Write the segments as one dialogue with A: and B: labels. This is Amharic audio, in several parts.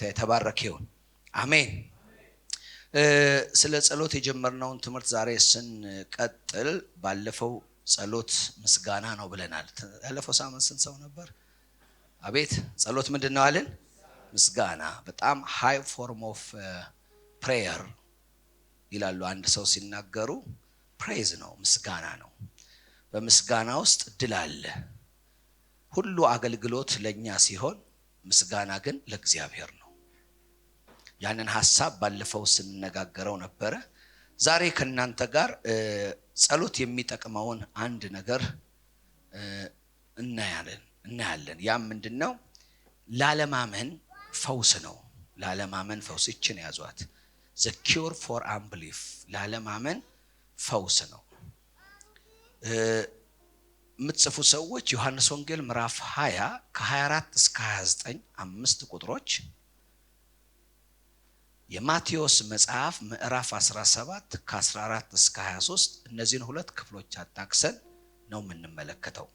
A: የተባረከ ይሁን። አሜን። ስለ ጸሎት የጀመርነውን ትምህርት ዛሬ ስንቀጥል ባለፈው ጸሎት ምስጋና ነው ብለናል። ያለፈው ሳምንት ስንት ሰው ነበር? አቤት ጸሎት ምንድነው አለን? ምስጋና። በጣም ሃይ ፎርም ኦፍ ፕሬየር ይላሉ አንድ ሰው ሲናገሩ። ፕሬዝ ነው፣ ምስጋና ነው። በምስጋና ውስጥ ድል አለ። ሁሉ አገልግሎት ለኛ ሲሆን ምስጋና ግን ለእግዚአብሔር ነው። ያንን ሐሳብ ባለፈው ስንነጋገረው ነበረ። ዛሬ ከናንተ ጋር ጸሎት የሚጠቅመውን አንድ ነገር እናያለን። ያም ምንድነው? ላለማመን ፈውስ ነው። ላለማመን ፈውስ ይችን ያዟት። the cure for unbelief ላለማመን ፈውስ ነው። የምትጽፉ ሰዎች ዮሐንስ ወንጌል ምዕራፍ 20 ከ24 እስከ 29 5 ቁጥሮች፣ የማቴዎስ መጽሐፍ ምዕራፍ 17 ከ14 እስከ 23 እነዚህን ሁለት ክፍሎች አጣቅሰን ነው የምንመለከተው።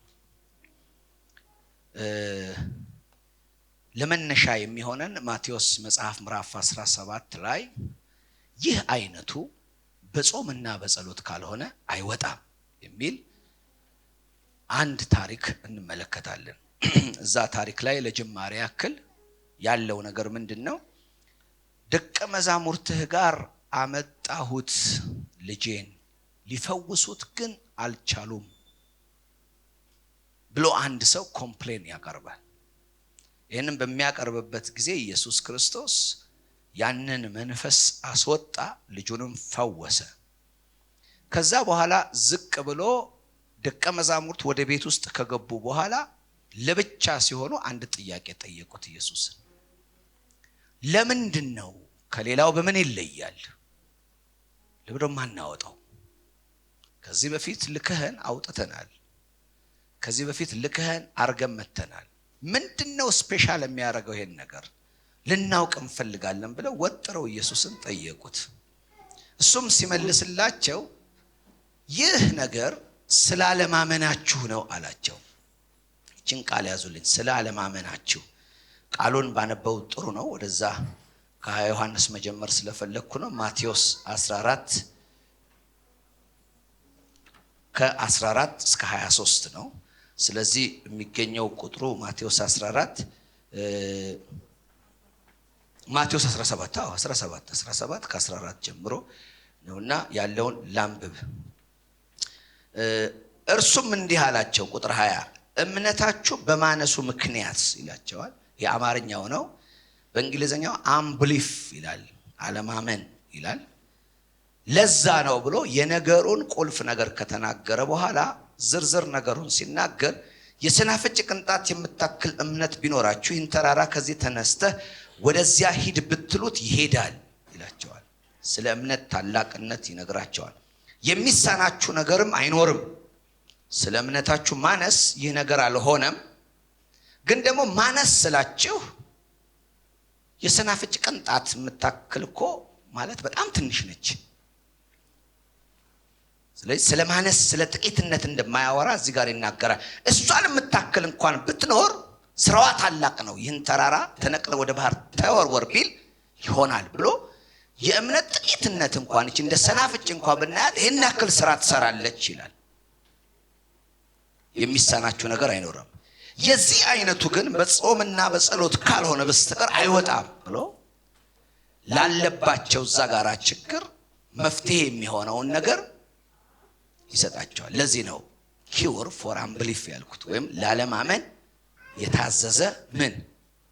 A: ለመነሻ የሚሆነን ማቴዎስ መጽሐፍ ምዕራፍ 17 ላይ ይህ አይነቱ በጾምና በጸሎት ካልሆነ አይወጣም የሚል አንድ ታሪክ እንመለከታለን። እዛ ታሪክ ላይ ለጅማሬ ያክል ያለው ነገር ምንድነው? ደቀ መዛሙርትህ ጋር አመጣሁት ልጄን ሊፈውሱት ግን አልቻሉም ብሎ አንድ ሰው ኮምፕሌን ያቀርባል። ይህንን በሚያቀርብበት ጊዜ ኢየሱስ ክርስቶስ ያንን መንፈስ አስወጣ፣ ልጁንም ፈወሰ። ከዛ በኋላ ዝቅ ብሎ ደቀ መዛሙርት ወደ ቤት ውስጥ ከገቡ በኋላ ለብቻ ሲሆኑ አንድ ጥያቄ ጠየቁት ኢየሱስን። ለምንድነው ከሌላው በምን ይለያል? ለምንድነው ማናወጣው? ከዚህ በፊት ልከህን አውጥተናል፣ ከዚህ በፊት ልከህን አርገን መተናል። ምንድነው ስፔሻል የሚያደርገው ይሄን ነገር ልናውቅ እንፈልጋለን ብለው ወጥረው ኢየሱስን ጠየቁት። እሱም ሲመልስላቸው ይህ ነገር ስላለማመናችሁ ነው አላቸው። ይህችን ቃል ያዙልኝ፣ ስላለማመናችሁ። ቃሉን ባነበው ጥሩ ነው። ወደዛ ከዮሐንስ መጀመር ስለፈለኩ ነው። ማቴዎስ 14 ከ14 እስከ 23 ነው። ስለዚህ የሚገኘው ቁጥሩ ማቴዎስ 14 ማቴዎስ 17 ከ14 ጀምሮ ነውና ያለውን ላንብብ። እርሱም እንዲህ አላቸው፣ ቁጥር 20 እምነታችሁ በማነሱ ምክንያት ይላቸዋል። የአማርኛው ነው። በእንግሊዘኛው አንብሊፍ ይላል፣ አለማመን ይላል። ለዛ ነው ብሎ የነገሩን ቁልፍ ነገር ከተናገረ በኋላ ዝርዝር ነገሩን ሲናገር የሰናፍጭ ቅንጣት የምታክል እምነት ቢኖራችሁ ይህን ተራራ ከዚህ ተነስተህ ወደዚያ ሂድ ብትሉት ይሄዳል ይላቸዋል። ስለ እምነት ታላቅነት ይነግራቸዋል። የሚሳናችሁ ነገርም አይኖርም። ስለ እምነታችሁ ማነስ ይህ ነገር አልሆነም። ግን ደግሞ ማነስ ስላችሁ የሰናፍጭ ቅንጣት የምታክል እኮ ማለት በጣም ትንሽ ነች። ስለዚህ ስለ ማነስ ስለ ጥቂትነት እንደማያወራ እዚህ ጋር ይናገራል። እሷን የምታክል እንኳን ብትኖር ስራዋ ታላቅ ነው። ይህን ተራራ ተነቅለ ወደ ባህር ተወርወር ቢል ይሆናል ብሎ የእምነት ጥቂትነት እንኳን እቺ እንደ ሰናፍጭ እንኳን ብናያት ይሄን ያክል ስራ ትሰራለች ይላል። የሚሳናችሁ ነገር አይኖርም። የዚህ አይነቱ ግን በጾምና በጸሎት ካልሆነ በስተቀር አይወጣም ብሎ ላለባቸው እዛ ጋራ ችግር መፍትሄ የሚሆነውን ነገር ይሰጣቸዋል። ለዚህ ነው ኪውር ፎር አንብሊፍ ያልኩት፣ ወይም ላለማመን የታዘዘ ምን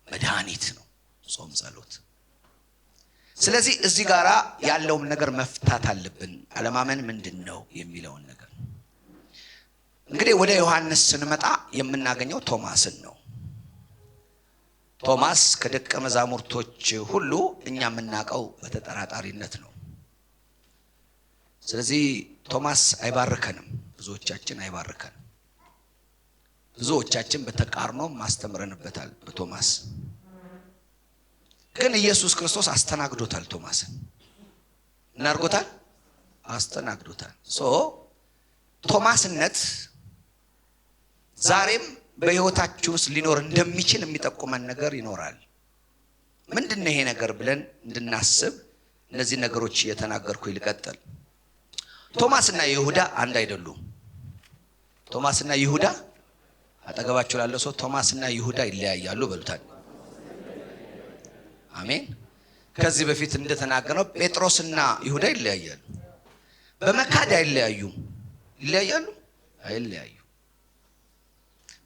A: መድኃኒት ነው ጾም ጸሎት። ስለዚህ እዚህ ጋራ ያለውን ነገር መፍታት አለብን። አለማመን ምንድነው የሚለውን ነገር እንግዲህ ወደ ዮሐንስ ስንመጣ የምናገኘው ቶማስን ነው። ቶማስ ከደቀ መዛሙርቶች ሁሉ እኛ የምናውቀው በተጠራጣሪነት ነው። ስለዚህ ቶማስ አይባርከንም፣ ብዙዎቻችን አይባርከንም። ብዙዎቻችን በተቃርኖ ማስተምረንበታል በቶማስ። ግን ኢየሱስ ክርስቶስ አስተናግዶታል። ቶማስን እናርጎታል፣ አስተናግዶታል። ቶማስነት ዛሬም በህይወታችሁ ውስጥ ሊኖር እንደሚችል የሚጠቁመን ነገር ይኖራል። ምንድነው ይሄ ነገር ብለን እንድናስብ እነዚህ ነገሮች እየተናገርኩ ልቀጥል። ቶማስና ይሁዳ አንድ አይደሉም። ቶማስና ይሁዳ አጠገባቸው ላለው ሰው ቶማስና ይሁዳ ይለያያሉ በሉታል። አሜን። ከዚህ በፊት እንደተናገረው ጴጥሮስና ይሁዳ ይለያያሉ። በመካድ አይለያዩም። ይለያያሉ? አይለያዩ።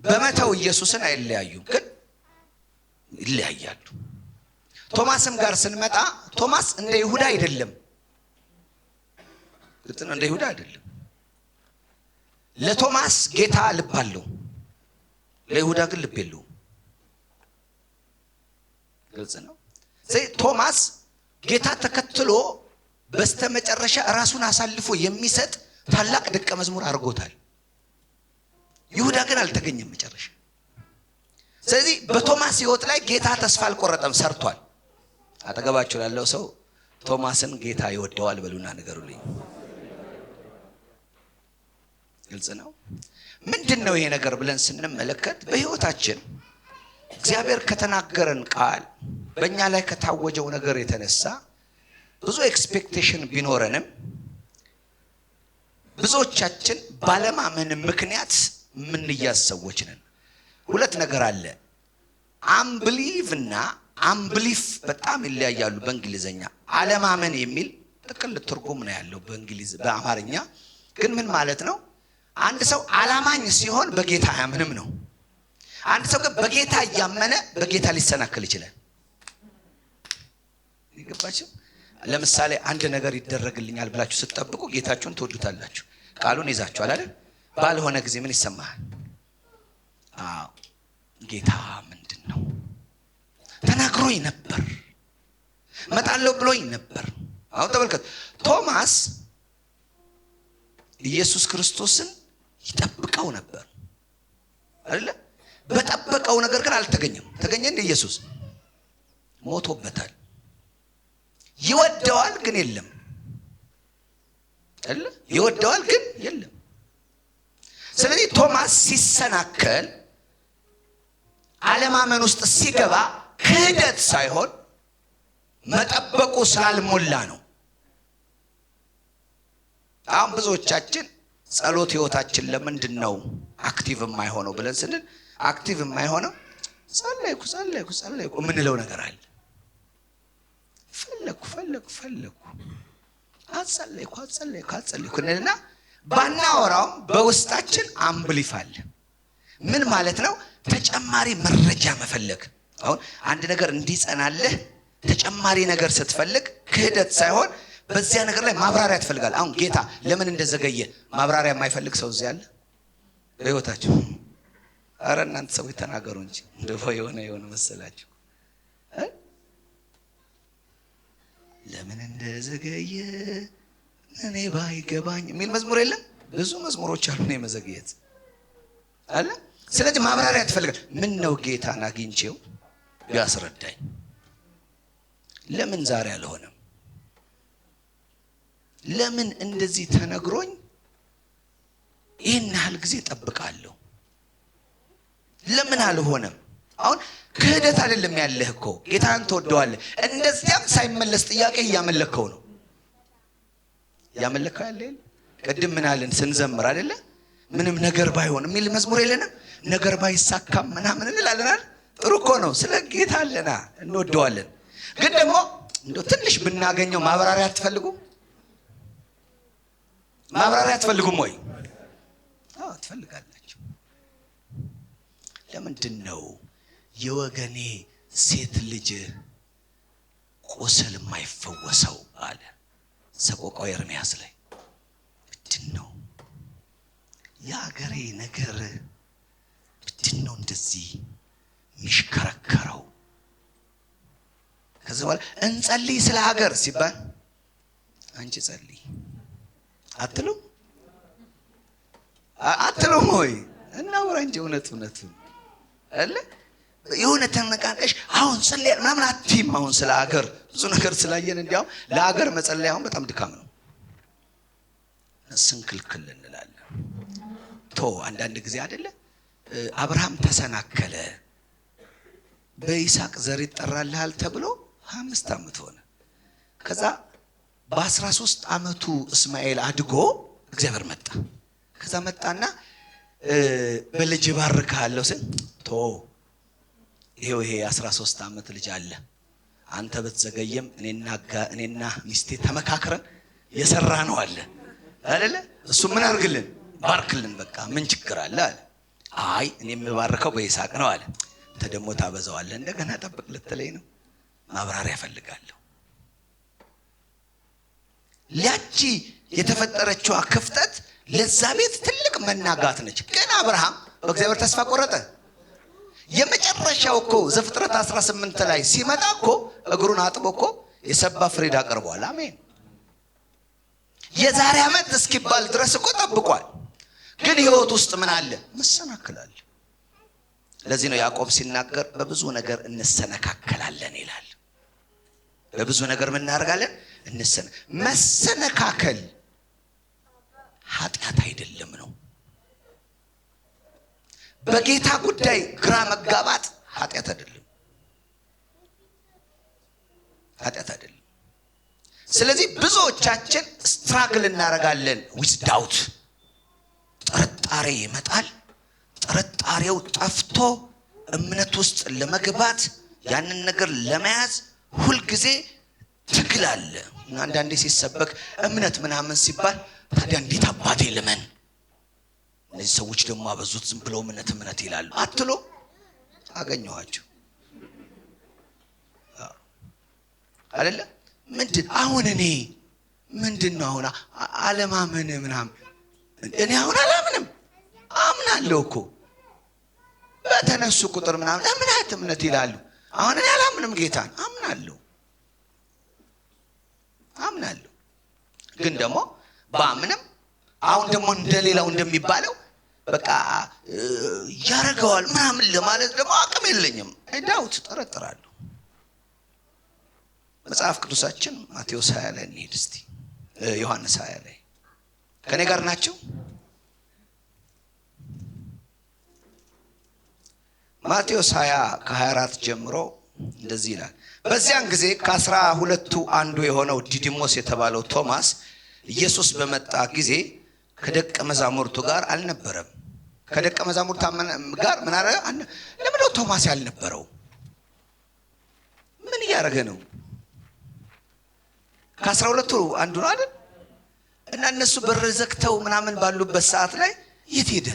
A: በመተው ኢየሱስን አይለያዩም፣ ግን ይለያያሉ። ቶማስም ጋር ስንመጣ ቶማስ እንደ ይሁዳ አይደለም። ግልጽ ነው፣ እንደ ይሁዳ አይደለም። ለቶማስ ጌታ ልብ አለው፣ ለይሁዳ ግን ልብ የለውም። ግልጽ ነው። ቶማስ ጌታ ተከትሎ በስተመጨረሻ ራሱን አሳልፎ የሚሰጥ ታላቅ ደቀ መዝሙር አድርጎታል። ይሁዳ ግን አልተገኘም መጨረሻ። ስለዚህ በቶማስ ሕይወት ላይ ጌታ ተስፋ አልቆረጠም፣ ሰርቷል። አጠገባቸው ላለው ሰው ቶማስን ጌታ ይወደዋል በሉና ንገሩልኝ። ግልጽ ነው። ምንድነው ይሄ ነገር ብለን ስንመለከት በሕይወታችን እግዚአብሔር ከተናገረን ቃል በእኛ ላይ ከታወጀው ነገር የተነሳ ብዙ ኤክስፔክቴሽን ቢኖረንም ብዙዎቻችን ባለማመን ምክንያት የምንያዝ ሰዎች ነን። ሁለት ነገር አለ። አንብሊቭ እና አንብሊፍ በጣም ይለያያሉ። በእንግሊዘኛ አለማመን የሚል ጥቅል ትርጉም ነው ያለው በእንግሊዝ። በአማርኛ ግን ምን ማለት ነው? አንድ ሰው አላማኝ ሲሆን በጌታ አያምንም ነው። አንድ ሰው ግን በጌታ እያመነ በጌታ ሊሰናከል ይችላል። ይገባችሁ? ለምሳሌ አንድ ነገር ይደረግልኛል ብላችሁ ስትጠብቁ ጌታችሁን ትወዱታላችሁ። ቃሉን ይዛችኋል አይደል? ባልሆነ ጊዜ ምን ይሰማሃል? ጌታ ምንድነው ተናግሮኝ ነበር፣ መጣለው ብሎኝ ነበር። አሁን ተመልከቱ፣ ቶማስ ኢየሱስ ክርስቶስን ይጠብቀው ነበር አይደል? በጠበቀው ነገር ግን አልተገኘም። ተገኘ እንደ ኢየሱስ ሞቶበታል። ይወደዋል ግን የለም አይደል? ይወደዋል ግን የለም። ስለዚህ ቶማስ ሲሰናከል አለማመን ውስጥ ሲገባ ክህደት ሳይሆን መጠበቁ ስላልሞላ ነው። አሁን ብዙዎቻችን ጸሎት ህይወታችን ለምንድን ነው አክቲቭ የማይሆነው ብለን ስንል አክቲቭ የማይሆነው ጸለይኩ የምንለው ነገር አለ። ፈለኩ አጸለይኩ እንልና ባናወራውም በውስጣችን አንብሊፍ አለ። ምን ማለት ነው? ተጨማሪ መረጃ መፈለግ። አሁን አንድ ነገር እንዲጸናልህ ተጨማሪ ነገር ስትፈልግ ክህደት ሳይሆን በዚያ ነገር ላይ ማብራሪያ ትፈልጋለህ። አሁን ጌታ ለምን እንደዘገየ ማብራሪያ የማይፈልግ ሰው እዚህ አለ በህይወታችሁ? አረ እናንተ ሰዎች ተናገሩ እንጂ እንደው የሆነ መሰላችሁ። ለምን እንደዘገየ እኔ ባይገባኝ የሚል መዝሙር የለም? ብዙ መዝሙሮች አሉ ነው የመዘግየት አለ። ስለዚህ ማብራሪያ ትፈልጋለህ። ምን ነው ጌታን አግኝቼው ቢያስረዳኝ፣ ለምን ዛሬ አልሆነም? ለምን እንደዚህ ተነግሮኝ ይህን ያህል ጊዜ ጠብቃለሁ? ለምን አልሆነም? አሁን ክህደት አይደለም ያለህ እኮ ጌታን ትወደዋለህ። እንደዚያም ሳይመለስ ጥያቄ እያመለከው ነው ያመለከው ያለ። ቅድም ምን አለን ስንዘምር አይደለ? ምንም ነገር ባይሆን የሚል መዝሙር የለንም? ነገር ባይሳካም ምናምን እንላለን። ጥሩ እኮ ነው። ስለ ጌታ አለና እንወደዋለን። ግን ደግሞ እንደው ትንሽ ብናገኘው ማብራሪያ አትፈልጉም? ማብራሪያ አትፈልጉም ወይ? አዎ ትፈልጋላችሁ። ለምንድን ነው የወገኔ ሴት ልጅ ቁስል የማይፈወሰው አለ ሰቆቃው ኤርምያስ ላይ። ምንድን ነው የአገሬ ነገር? ምንድን ነው እንደዚህ የሚሽከረከረው? ከዚህ በኋላ እንጸልይ ስለ ሀገር ሲባል አንቺ ጸልይ አትሉም ወይ? እናውራ እንጂ እውነቱን አለ። የሆነ ተነቃቀሽ አሁን ጸልይ ምናምን አትይም። አሁን ስለ ሀገር ብዙ ነገር ስላየን እንዲያውም ለሀገር መጸለይ አሁን በጣም ድካም ነው። ስንክልክል እንላለን። አንዳንድ ጊዜ አይደለ አብርሃም ተሰናከለ፣ በይስሐቅ ዘር ይጠራልሃል ተብሎ 25 ዓመት ሆነ። ከዛ በ13 ዓመቱ እስማኤል አድጎ እግዚአብሔር መጣ። ከዛ መጣና በልጅ ባርካለሁ ሲል ይሄ 13 ዓመት ልጅ አለ። አንተ ብትዘገየም እኔና ሚስቴ ተመካክረን የሰራ ነው አለ አይደለ? እሱ ምን አርግልን ባርክልን፣ በቃ ምን ችግር አለ አለ። አይ እኔ የምባርከው በይስሐቅ ነው አለ። አንተ ደግሞ ታበዛዋለህ፣ እንደገና ጠብቅ ልትለኝ ነው? ማብራሪያ እፈልጋለሁ። ያቺ የተፈጠረችው ክፍተት ለዛ ቤት ትልቅ መናጋት ነች። ግን አብርሃም በእግዚአብሔር ተስፋ ቆረጠ። የመጨረሻው እኮ ዘፍጥረት 18 ላይ ሲመጣ እኮ እግሩን አጥቦ እኮ የሰባ ፍሪዳ አቀርቧል። አሜን። የዛሬ ዓመት እስኪባል ድረስ እኮ ጠብቋል። ግን ህይወት ውስጥ ምን አለ? መሰናክላል። ለዚህ ነው ያዕቆብ ሲናገር በብዙ ነገር እንሰነካከላለን ይላል። በብዙ ነገር ምን እናደርጋለን? መሰነካከል ኃጢአት አይደለም ነው። በጌታ ጉዳይ ግራ መጋባት ኃጢአት አይደለም፣ ኃጢአት አይደለም። ስለዚህ ብዙዎቻችን ስትራግል እናደርጋለን። ዊዝ ዳውት ጥርጣሬ ይመጣል። ጥርጣሬው ጠፍቶ እምነት ውስጥ ለመግባት ያንን ነገር ለመያዝ ሁልጊዜ ትግል አለ። እና አንዳንዴ ሲሰበክ እምነት ምናምን ሲባል ታዲያ እንዴት አባቴ ልመን? እነዚህ ሰዎች ደግሞ አበዙት። ዝም ብለው እምነት ይላሉ አትሎ አገኘኋቸው አይደለ? አሁን እኔ ምንድነው አሁን አለማመን ምናምን? እኔ አሁን አላምንም፣ አምናለሁ እኮ በተነሱ ቁጥር ምናምን እምነት ይላሉ። አሁን እኔ አላምንም፣ ጌታን አምናለሁ። ግን ደግሞ በአምንም አሁን ደግሞ እንደሌላው እንደሚባለው በቃ ያረጋዋል ምናምን ለማለት ደግሞ አቅም የለኝም። ዳውት ጠረጥራለሁ። መጽሐፍ ቅዱሳችን ማቴዎስ 20 ላይ እንሂድ እስቲ። ዮሐንስ 20 ላይ ከኔ ጋር ናቸው? ማቴዎስ 20 ከ24 ጀምሮ እንደዚህ ይላል። በዚያን ጊዜ ከ12ቱ አንዱ የሆነው ዲዲሞስ የተባለው ቶማስ ኢየሱስ በመጣ ጊዜ ከደቀ መዛሙርቱ ጋር አልነበረም። ከደቀ መዛሙርቱ ጋር ምን አረ? ለምን ቶማስ ያልነበረው? ምን እያደረገ ነው? ከ12ቱ አንዱ ነው አይደል? እና እነሱ በር ዘግተው ምናምን ባሉበት ሰዓት ላይ የት ሄደ?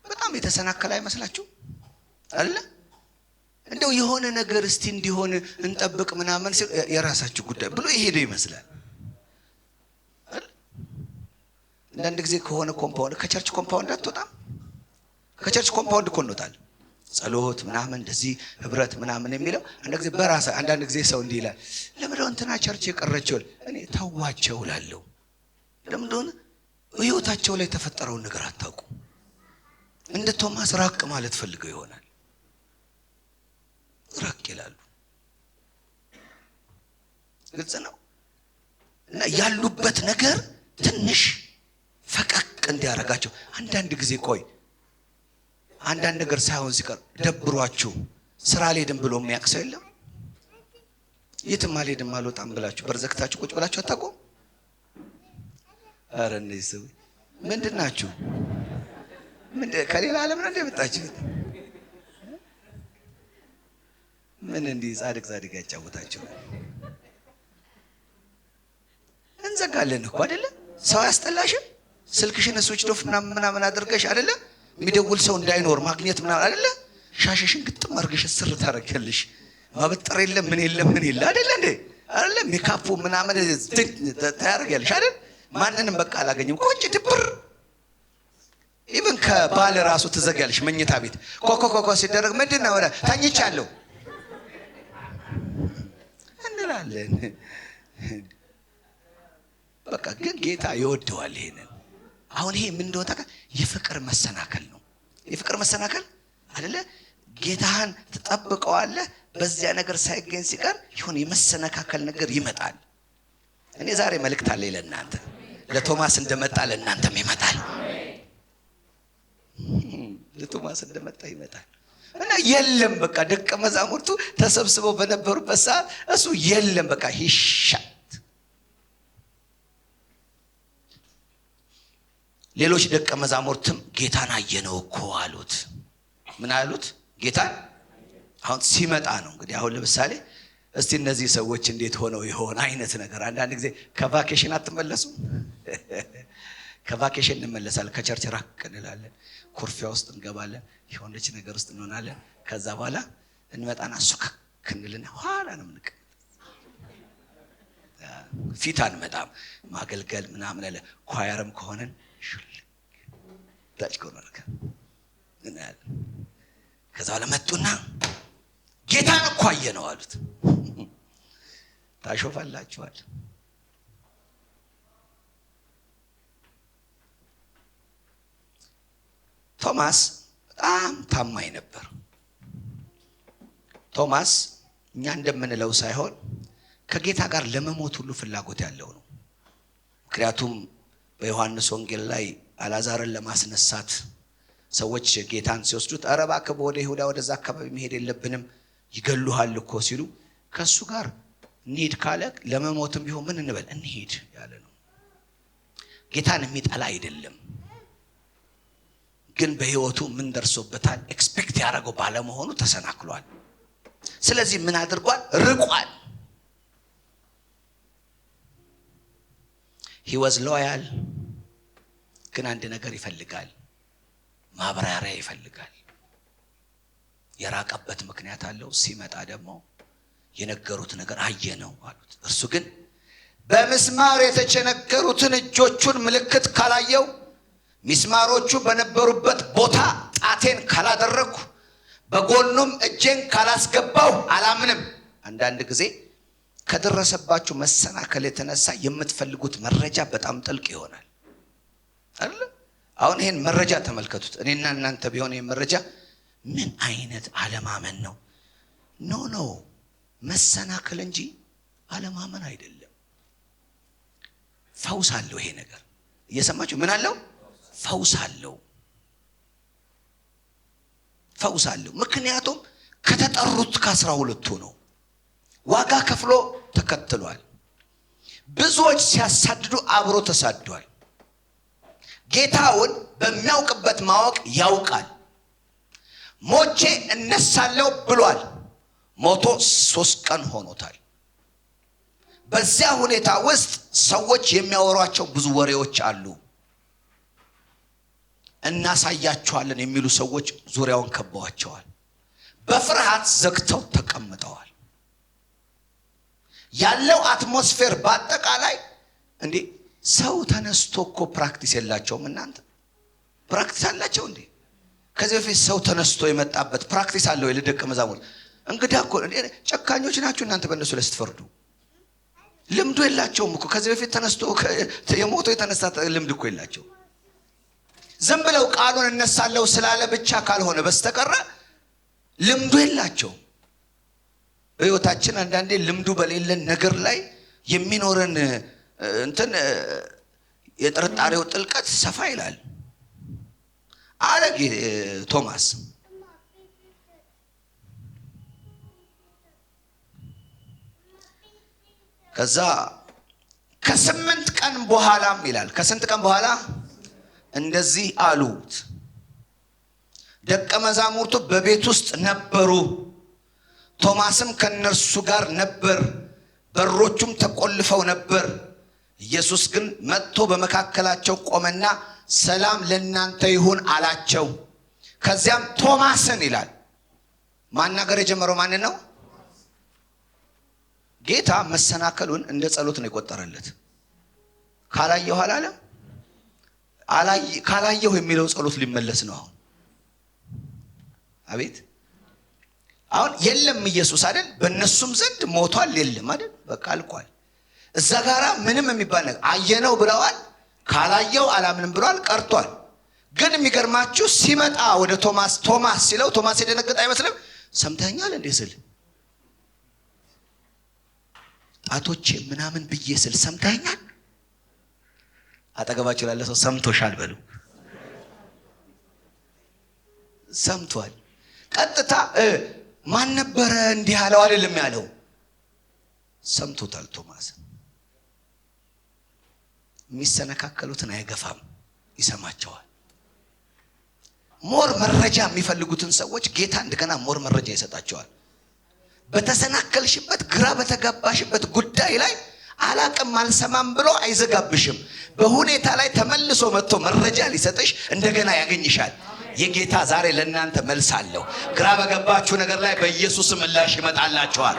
A: በጣም የተሰናከለ አይመስላችሁ አይደል? እንደው የሆነ ነገር እስቲ እንዲሆን እንጠብቅ ምናምን የራሳችሁ ጉዳይ ብሎ ይሄዱ ይመስላል። አንዳንድ ጊዜ ከሆነ ኮምፓውንድ ከቸርች ኮምፓውንድ አትወጣም። ከቸርች ኮምፓውንድ እኮ እንወጣለን። ጸሎት ምናምን እንደዚህ ህብረት ምናምን የሚለው አንዳንድ ጊዜ ሰው እንዲህ ይላል፣ ለምን እንትና ቸርች የቀረችው? እኔ ተዋቸው እላለሁ። ለምን እንደሆነ ህይወታቸው ላይ የተፈጠረውን ነገር አታውቁ። እንደ ቶማስ ራቅ ማለት ፈልገው ይሆናል። ራቅ ይላሉ። ግልጽ ነው። እና ያሉበት ነገር ትንሽ ፈቀቅ እንዲያረጋቸው አንዳንድ ጊዜ አንዳንድ ነገር ሳይሆን ሲቀር ደብሯችሁ ስራ አልሄድም ብሎ የሚያውቅ ሰው የለም? የትም አልሄድም አልወጣም ብላችሁ በርዘክታችሁ ቁጭ ብላችሁ አታውቁም? ኧረ እነዚህ ሰው ምንድን ናችሁ? ከሌላ ዓለም ነው እንደመጣችሁት? ምን እንዲህ ጻድቅ ያጫውታችሁ? እንዘጋለን እኮ አይደለ? ሰው ያስጠላሽም ስልክሽን ስዊች ኦፍ ምናምን አድርገሽ አይደለ? የሚደውል ሰው እንዳይኖር ማግኘት ምናምን አይደለ? ሻሽሽን ግጥም አድርገሽ ስር ታረጋለሽ። ማበጠር የለም ምን የለም አይደለ እንዴ? አይደለ? ሜካፑ ምናምን ታያረጋለሽ አይደል? ማንንም በቃ አላገኝም ቁጭ ድብር። ኢቭን ከባለ ራሱ ትዘጋለሽ። መኝታ ቤት ኮኮ ሲደረግ ምንድነው ወደ ተኝቻለሁ እንላለን። በቃ ግን ጌታ ይወደዋል ይሄንን። አሁን ይሄ ምን እንደሆነ ታውቃለህ? የፍቅር መሰናከል ነው። የፍቅር መሰናከል አይደለ? ጌታህን ትጠብቀዋለህ። በዚያ ነገር ሳይገኝ ሲቀር ይሁን የመሰነካከል ነገር ይመጣል። እኔ ዛሬ መልእክት አለኝ ለእናንተ። ለቶማስ እንደመጣ ለእናንተም ይመጣል። ለቶማስ እንደመጣ ይመጣል። እና የለም በቃ ደቀ መዛሙርቱ ተሰብስበው በነበሩበት ሰዓት እሱ የለም በቃ ሂሻት። ሌሎች ደቀ መዛሙርትም ጌታን አየነው እኮ አሉት። ምን አሉት? ጌታን አሁን ሲመጣ ነው እንግዲህ። አሁን ለምሳሌ እስቲ እነዚህ ሰዎች እንዴት ሆነው ይሆን አይነት ነገር። አንዳንድ ጊዜ ከቫኬሽን አትመለሱ? ከቫኬሽን እንመለሳለን፣ ከቸርች ራቅ እንላለን፣ ኩርፊያ ውስጥ እንገባለን፣ የሆነች ነገር ውስጥ እንሆናለን። ከዛ በኋላ እንመጣና ሱክክ እንልና ኋላ ነው ምንቀ ፊት አንመጣም። ማገልገል ምናምን አለ ኳየርም ከሆነን ሹልክ ታች ኮርነር እናያለን። ከዛ በኋላ መጡና ጌታን እኮ አየነው አሉት። ታሾፋላችኋል። ቶማስ በጣም ታማኝ ነበር። ቶማስ እኛ እንደምንለው ሳይሆን ከጌታ ጋር ለመሞት ሁሉ ፍላጎት ያለው ነው። ምክንያቱም በዮሐንስ ወንጌል ላይ አልዓዛርን ለማስነሳት ሰዎች ጌታን ሲወስዱት ኧረ እባክህ ወደ ይሁዳ ወደዛ አካባቢ መሄድ የለብንም ይገሉሃል እኮ ሲሉ ከሱ ጋር እንሂድ ካለ ለመሞትም ቢሆን ምን እንበል እንሂድ ያለ ነው። ጌታን የሚጠላ አይደለም፣ ግን በህይወቱ ምን ደርሶበታል? ኤክስፔክት ያደረገው ባለመሆኑ ተሰናክሏል። ስለዚህ ምን አድርጓል? ርቋል። he was loyal፣ ግን አንድ ነገር ይፈልጋል፣ ማብራሪያ ይፈልጋል። የራቀበት ምክንያት አለው። ሲመጣ ደግሞ የነገሩት ነገር አየነው አሉት። እርሱ ግን በምስማር የተቸነከሩትን እጆቹን ምልክት ካላየው፣ ሚስማሮቹ በነበሩበት ቦታ ጣቴን ካላደረኩ፣ በጎኑም እጄን ካላስገባው አላምንም። አንዳንድ ጊዜ ከደረሰባችሁ መሰናከል የተነሳ የምትፈልጉት መረጃ በጣም ጥልቅ ይሆናል አይደል? አሁን ይሄን መረጃ ተመልከቱት። እኔና እናንተ ቢሆን ይሄን መረጃ ምን አይነት አለማመን ነው? ኖ መሰናከል እንጂ አለማመን አይደለም። ፈውስ አለው ይሄ ነገር። እየሰማችሁ ምን አለው? ፈውስ አለው። ፈውስ አለው። ምክንያቱም ከተጠሩት ከ12ቱ ነው። ዋጋ ከፍሎ ተከትሏል። ብዙዎች ሲያሳድዱ አብሮ ተሳድዷል። ጌታውን በሚያውቅበት ማወቅ ያውቃል። ሞቼ እነሳለሁ ብሏል። ሞቶ 3 ቀን ሆኖታል። በዚያ ሁኔታ ውስጥ ሰዎች የሚያወሯቸው ብዙ ወሬዎች አሉ። እናሳያቸዋለን የሚሉ ሰዎች ዙሪያውን ከበዋቸዋል። በፍርሃት ዘግተው ተቀምጠዋል። ያለው አትሞስፌር በአጠቃላይ እንዴ ሰው ተነስቶ እኮ ፕራክቲስ የላቸውም። እናንተ ፕራክቲስ አላቸው እንዴ? ከዚህ በፊት ሰው ተነስቶ የመጣበት ፕራክቲስ አለው? ለደቀ መዛሙርት እንግዳ እኮ ጨካኞች ናችሁ እናንተ በእነሱ ላይ ስትፈርዱ። ልምዱ የላቸውም እኮ ከዚህ በፊት ተነስቶ የሞቶ የተነሳ ልምድ እኮ የላቸው። ዝም ብለው ቃሉን እነሳለሁ ስላለ ብቻ ካልሆነ በስተቀር ልምዱ የላቸውም። በህይወታችን አንዳንዴ ልምዱ በሌለን ነገር ላይ የሚኖረን እንትን የጥርጣሬው ጥልቀት ሰፋ ይላል አለ ቶማስ። ከዛ ከ8 ቀን በኋላም ይላል። ከስንት ቀን በኋላ እንደዚህ አሉት። ደቀ መዛሙርቱ በቤት ውስጥ ነበሩ፣ ቶማስም ከነርሱ ጋር ነበር። በሮቹም ተቆልፈው ነበር። ኢየሱስ ግን መጥቶ በመካከላቸው ቆመና ሰላም ለእናንተ ይሁን አላቸው። ከዚያም ቶማስን ይላል ማናገር የጀመረው ማንን ነው? ጌታ መሰናከሉን እንደ ጸሎት ነው የቆጠረለት። ካላየሁ አላለም። ካላየሁ የሚለው ጸሎት ሊመለስ ነው። አቤት አሁን የለም ኢየሱስ አይደል? በእነሱም ዘንድ ሞቷል። የለም አይደል? በቃ አልቋል። እዛ ጋራ ምንም የሚባል ነገር አየነው ብለዋል። ካላየው አላምንም ብለዋል። ቀርቷል። ግን የሚገርማችሁ ሲመጣ ወደ ቶማስ ሲለው ቶማስ የደነገጠ አይመስልም። ሰምተኛል እንዴ ስል ጣቶቼ ምናምን ብዬ ስል ሰምተኛል። አጠገባችሁ ላለ ሰው ሰምቶሻል በሉ። ሰምቷል። ቀጥታ ማን ነበረ እንዲህ ያለው አይደለም ያለው፣ ሰምቶታል። ቶማስ የሚሰነካከሉትን አይገፋም፣ ይሰማቸዋል። ሞር መረጃ የሚፈልጉትን ሰዎች ጌታ እንደገና ሞር መረጃ ይሰጣቸዋል። በተሰናከልሽበት ግራ በተጋባሽበት ጉዳይ ላይ አላቅም አልሰማም ብሎ አይዘጋብሽም። በሁኔታ ላይ ተመልሶ መጥቶ መረጃ ሊሰጥሽ እንደገና ያገኝሻል። የጌታ ዛሬ ለእናንተ መልስ አለው። ግራ በገባችሁ ነገር ላይ በኢየሱስ ምላሽ ይመጣላችኋል።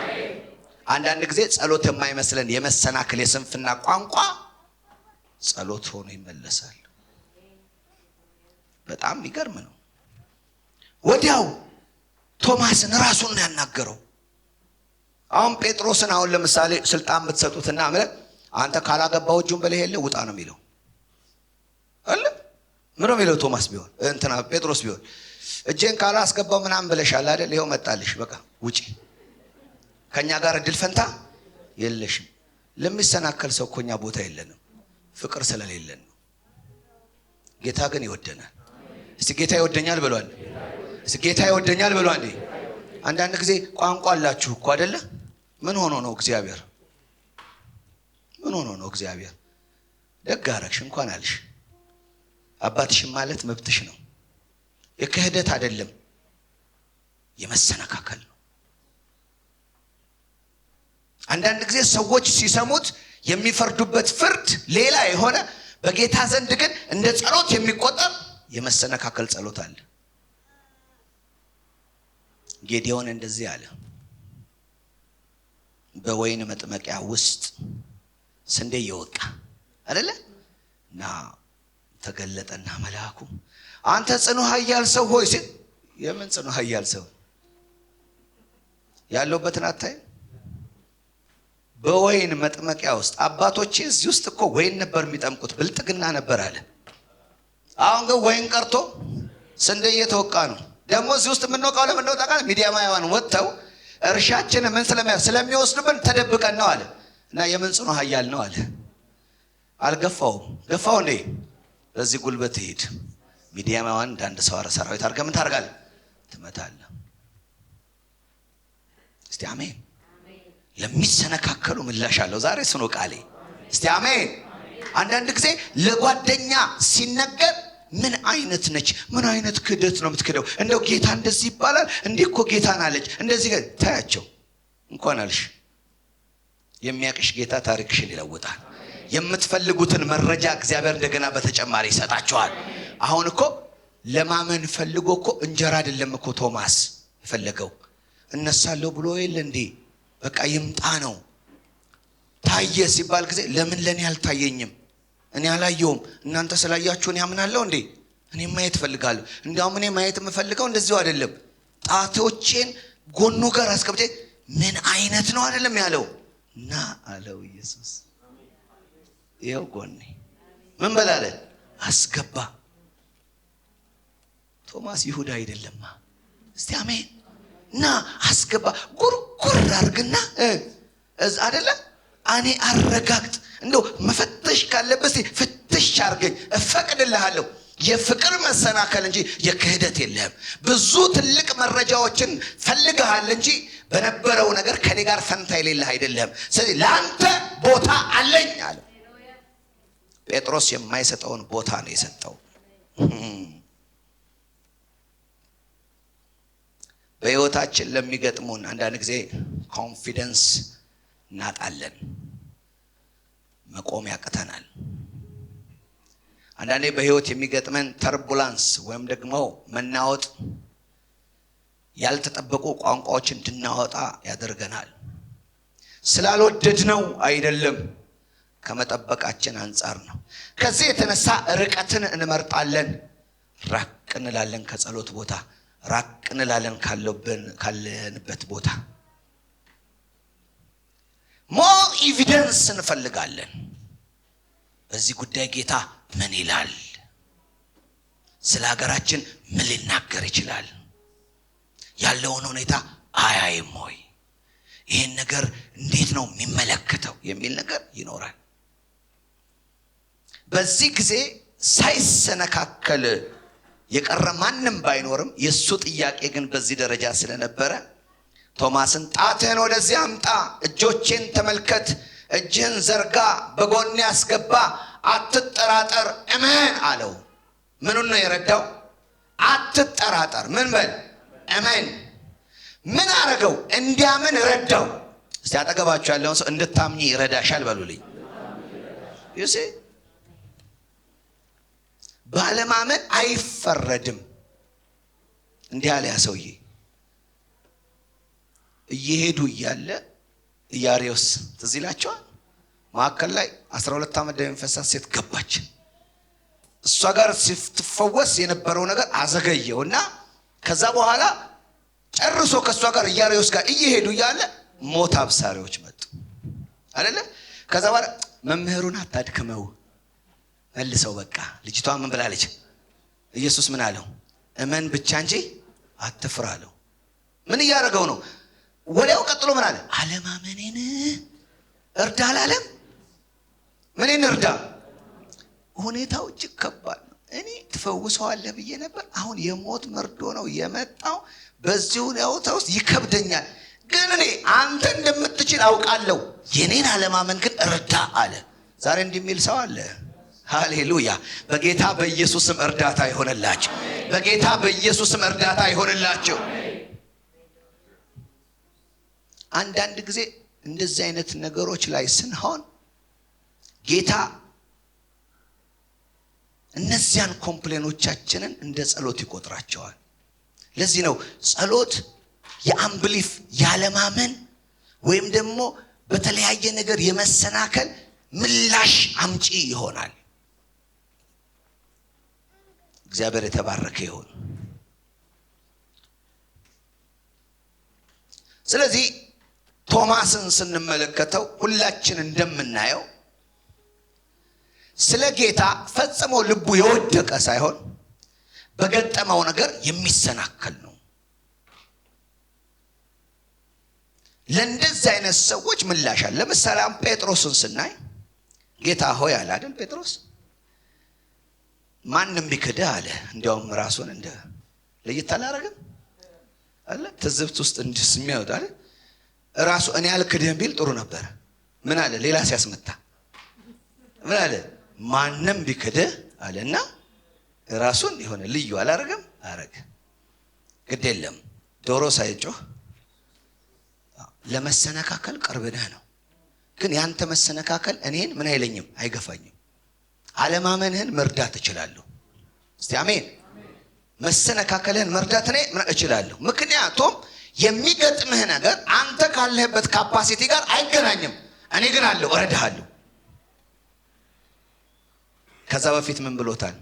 A: አንዳንድ ጊዜ ጸሎት የማይመስለን የመሰናክል የስንፍና ቋንቋ ጸሎት ሆኖ ይመለሳል። በጣም ይገርም ነው። ወዲያው ቶማስን ራሱን ያናገረው። አሁን ጴጥሮስን አሁን ለምሳሌ ስልጣን ብትሰጡትና አንተ ካላገባው እጁን በላይ የለ ውጣ ነው የሚለው አለ። ምን ነው የሚለው? ቶማስ ቢሆን እንትና ጴጥሮስ ቢሆን እጄን ካላስገባው ምናምን ብለሻል አይደል? ይኸው መጣልሽ፣ በቃ ውጪ፣ ከኛ ጋር እድል ፈንታ የለሽም። ለሚሰናከል ሰው እኮ እኛ ቦታ የለንም፣ ፍቅር ስለሌለን ነው። ጌታ ግን ይወደናል። እስቲ ጌታ ይወደኛል ብሏል። እስቲ ጌታ ይወደኛል ብሏል። አንዳንድ ጊዜ ቋንቋ አላችሁ እኮ አይደለ? ምን ሆኖ ነው እግዚአብሔር? ምን ሆኖ ነው እግዚአብሔር? ደግ አደረግሽ እንኳን አልሽ። አባትሽም ማለት መብትሽ ነው። የክህደት አይደለም፣ የመሰነካከል ነው። አንዳንድ ጊዜ ሰዎች ሲሰሙት የሚፈርዱበት ፍርድ ሌላ የሆነ በጌታ ዘንድ ግን እንደ ጸሎት የሚቆጠር የመሰነካከል ጸሎት አለ። ጌዲዮን እንደዚህ አለ። በወይን መጥመቂያ ውስጥ ስንዴ እየወቃ አይደለ? እና ተገለጠና መልአኩ አንተ ጽኑ ኃያል ሰው ሆይ ሲል፣ የምን ጽኑ ኃያል ሰው ያለውበትን አታይ? በወይን መጥመቂያ ውስጥ አባቶቼ እዚህ ውስጥ እኮ ወይን ነበር የሚጠምቁት፣ ብልጥግና ነበር አለ። አሁን ግን ወይን ቀርቶ ስንዴ እየተወቃ ነው። ደግሞ እዚህ ውስጥ የምንወቃው ለምን ነው ታውቃለህ? ሚዲያማውያን ወጥተው እርሻችን ምን ስለሚወስዱብን ተደብቀን ነው አለ። እና የምን ጽኑ ኃያል ነው አለ። አልገፋውም። ገፋው እንዴ? በዚህ ጉልበት ሄድ። ሚዲያማውያን እንዳንድ ሰው ሰራዊት አድርገህ ምን ታደርጋለህ? ትመታለህ። እስቲ አሜን። ለሚሰነካከሉ ምላሽ አለው ዛሬ ስኖ ቃሌ። እስቲ አሜን። አንዳንድ ጊዜ ለጓደኛ ሲነገር ምን አይነት ነች? ምን አይነት ክህደት ነው የምትክደው? እንደው ጌታ እንደዚህ ይባላል እንዴ? እኮ ጌታን አለች እንደዚህ ታያቸው። እንኳን አልሽ። የሚያቅሽ ጌታ ታሪክሽን ይለውጣል። የምትፈልጉትን መረጃ እግዚአብሔር እንደገና በተጨማሪ ይሰጣቸዋል። አሁን እኮ ለማመን ፈልጎ እኮ እንጀራ አይደለም እኮ ቶማስ የፈለገው፣ እነሳለሁ ብሎ የለ እንዴ? በቃ ይምጣ ነው። ታየ ሲባል ጊዜ ለምን ለኔ አልታየኝም? እኔ አላየውም፣ እናንተ ስላያችሁ እኔ አምናለሁ እንዴ? እኔ ማየት ፈልጋለሁ። እንዲያውም እኔ ማየት የምፈልገው እንደዚሁ አይደለም፣ ጣቶቼን ጎኑ ጋር አስቀምጬ ምን አይነት ነው አይደለም ያለው። እና አለው ኢየሱስ ይኸው ጎኔ ምን በላለ አስገባ። ቶማስ ይሁዳ አይደለማ። እስቲ አሜን። እና አስገባ፣ ጉርጉር አርግና እዛ አይደለ እኔ አረጋግጥ። እንደው መፈተሽ ካለበት ፍትሽ አርገኝ፣ እፈቅድልሃለሁ። የፍቅር መሰናከል እንጂ የክህደት የለህም። ብዙ ትልቅ መረጃዎችን ፈልገሃል እንጂ በነበረው ነገር ከኔ ጋር ፈንታ የሌለህ አይደለም። ስለዚህ ለአንተ ቦታ አለኝ አለ። ጴጥሮስ የማይሰጠውን ቦታ ነው የሰጠው። በሕይወታችን ለሚገጥሙን አንዳንድ ጊዜ ኮንፊደንስ እናጣለን፣ መቆም ያቅተናል። አንዳንዴ በሕይወት የሚገጥመን ተርቡላንስ ወይም ደግሞ መናወጥ ያልተጠበቁ ቋንቋዎችን እንድናወጣ ያደርገናል። ስላልወደድነው አይደለም፣ ከመጠበቃችን አንጻር ነው። ከዚህ የተነሳ ርቀትን እንመርጣለን። ራቅ እንላለን ከጸሎት ቦታ፣ ራቅ እንላለን ካለንበት ቦታ። ሞር ኤቪደንስ እንፈልጋለን። በዚህ ጉዳይ ጌታ ምን ይላል? ስለ ሀገራችን ምን ሊናገር ይችላል? ያለውን ሁኔታ አያይም ወይ? ይህን ነገር እንዴት ነው የሚመለከተው የሚል ነገር ይኖራል። በዚህ ጊዜ ሳይሰነካከል የቀረ ማንም ባይኖርም የሱ ጥያቄ ግን በዚህ ደረጃ ስለነበረ ቶማስን ጣትህን ወደዚህ አምጣ፣ እጆቼን ተመልከት፣ እጅህን ዘርጋ፣ በጎኔ አስገባ፣ አትጠራጠር፣ እመን አለው። ምኑን ነው የረዳው? አትጠራጠር፣ ምን በል እመን። ምን አረገው? እንዲያምን ረዳው። እስቲ አጠገባችሁ ያለውን ሰው እንድታምኚ ይረዳሻል በሉልኝ። ይሴ ባለማመን አይፈረድም። እንዲህ አለ ያ ሰውዬ። እየሄዱ እያለ ኢያሪዮስ ትዝ ይላችኋል። መካከል ላይ 12 ዓመት ደም የፈሳት ሴት ገባች። እሷ ጋር ስትፈወስ የነበረው ነገር አዘገየውና ከዛ በኋላ ጨርሶ ከእሷ ጋር ኢያሪዮስ ጋር እየሄዱ እያለ ሞት አብሳሪዎች መጡ አይደለ? ከዛ በኋላ መምህሩን አታድክመው መልሰው፣ በቃ ልጅቷ ምን ብላለች? ኢየሱስ ምን አለው? እመን ብቻ እንጂ አትፍራ አለው። ምን እያደረገው ነው? ወዲያው ቀጥሎ ምን አለ? አለማመኔን እርዳ አላለም? ምንን እርዳ? ሁኔታው እጅግ ከባድ ነው። እኔ ትፈውሰዋለህ ብዬ ነበር። አሁን የሞት መርዶ ነው የመጣው። በዚህ ሁኔታ ውስጥ ይከብደኛል፣ ግን እኔ አንተ እንደምትችል አውቃለሁ። የኔን አለማመን ግን እርዳ አለ። ዛሬ እንዲህ የሚል ሰው አለ። ሃሌሉያ! በጌታ በኢየሱስም እርዳታ ይሆንላችሁ። በጌታ በኢየሱስም እርዳታ ይሆንላችሁ። አንዳንድ ጊዜ እንደዚህ አይነት ነገሮች ላይ ስንሆን ጌታ እነዚያን ኮምፕሌኖቻችንን እንደ ጸሎት ይቆጥራቸዋል። ለዚህ ነው ጸሎት የአምብሊፍ ያለማመን ወይም ደግሞ በተለያየ ነገር የመሰናከል ምላሽ አምጪ ይሆናል። እግዚአብሔር የተባረከ ይሁን። ስለዚህ ቶማስን ስንመለከተው ሁላችን እንደምናየው ስለ ጌታ ፈጽሞ ልቡ የወደቀ ሳይሆን በገጠመው ነገር የሚሰናከል ነው። ለእንደዚህ አይነት ሰዎች ምላሽ አለ። ለምሳሌ ጴጥሮስን ስናይ ጌታ ሆይ አለ አይደል? ጴጥሮስ ማንም ቢክድህ አለ። እንዲያውም ራሱን እንደ ለየት አላደረገም አለ። ትዝብት ውስጥ እንድስሚያወጣ አለ። ራሱ እኔ አልክድህም ቢል ጥሩ ነበር። ምን አለ? ሌላ ሲያስመታ ምን አለ? ማንም ቢክድህ አለና ራሱን የሆነ ልዩ አላደረገም። አረገ። ግድ የለም ዶሮ ሳይጮህ ለመሰነካከል ቅርብ ነህ ነው። ግን ያንተ መሰነካከል እኔን ምን አይለኝም፣ አይገፋኝም። አለማመንህን መርዳት እችላለሁ። እስቲ አሜን። መሰነካከልህን መርዳት እኔ እችላለሁ። ምክንያቱም የሚገጥምህ ነገር አንተ ካለህበት ካፓሲቲ ጋር አይገናኝም። እኔ ግን አለው እረዳሃለሁ። ከዛ በፊት ምን ብሎታል?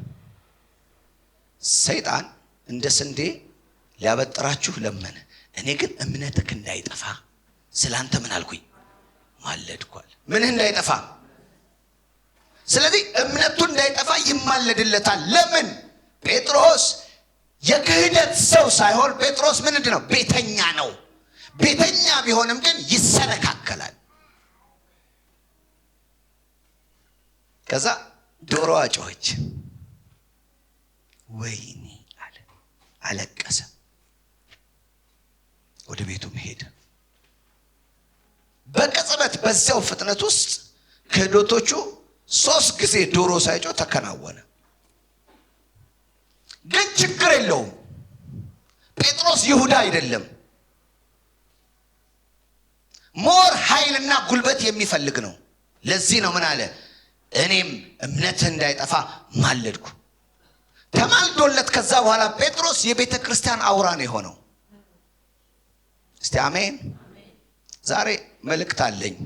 A: ሰይጣን እንደ ስንዴ ሊያበጥራችሁ ለመነ፣ እኔ ግን እምነትህ እንዳይጠፋ ስላንተ ምን አልኩኝ? ማለድኳል። ምንህ እንዳይጠፋ። ስለዚህ እምነቱ እንዳይጠፋ ይማለድለታል። ለምን? ጴጥሮስ የክህደት ሰው ሳይሆን ጴጥሮስ ምንድን ነው? ቤተኛ ነው። ቤተኛ ቢሆንም ግን ይሰነካከላል። ከዛ ዶሮዋ ጮኸች። ወይኔ አለ፣ አለቀሰ። ወደ ቤቱ መሄድ በቅጽበት በዚያው ፍጥነት ውስጥ ክህደቶቹ 3 ጊዜ ዶሮ ሳይጮህ ተከናወነ። ግን ችግር የለውም። ጴጥሮስ ይሁዳ አይደለም። ሞር ኃይልና ጉልበት የሚፈልግ ነው። ለዚህ ነው ምን አለ? እኔም እምነትህ እንዳይጠፋ ማለድኩ። ተማልዶለት ከዛ በኋላ ጴጥሮስ የቤተ ክርስቲያን አውራ ነው የሆነው። እስቲ አሜን። ዛሬ መልእክት አለኝ።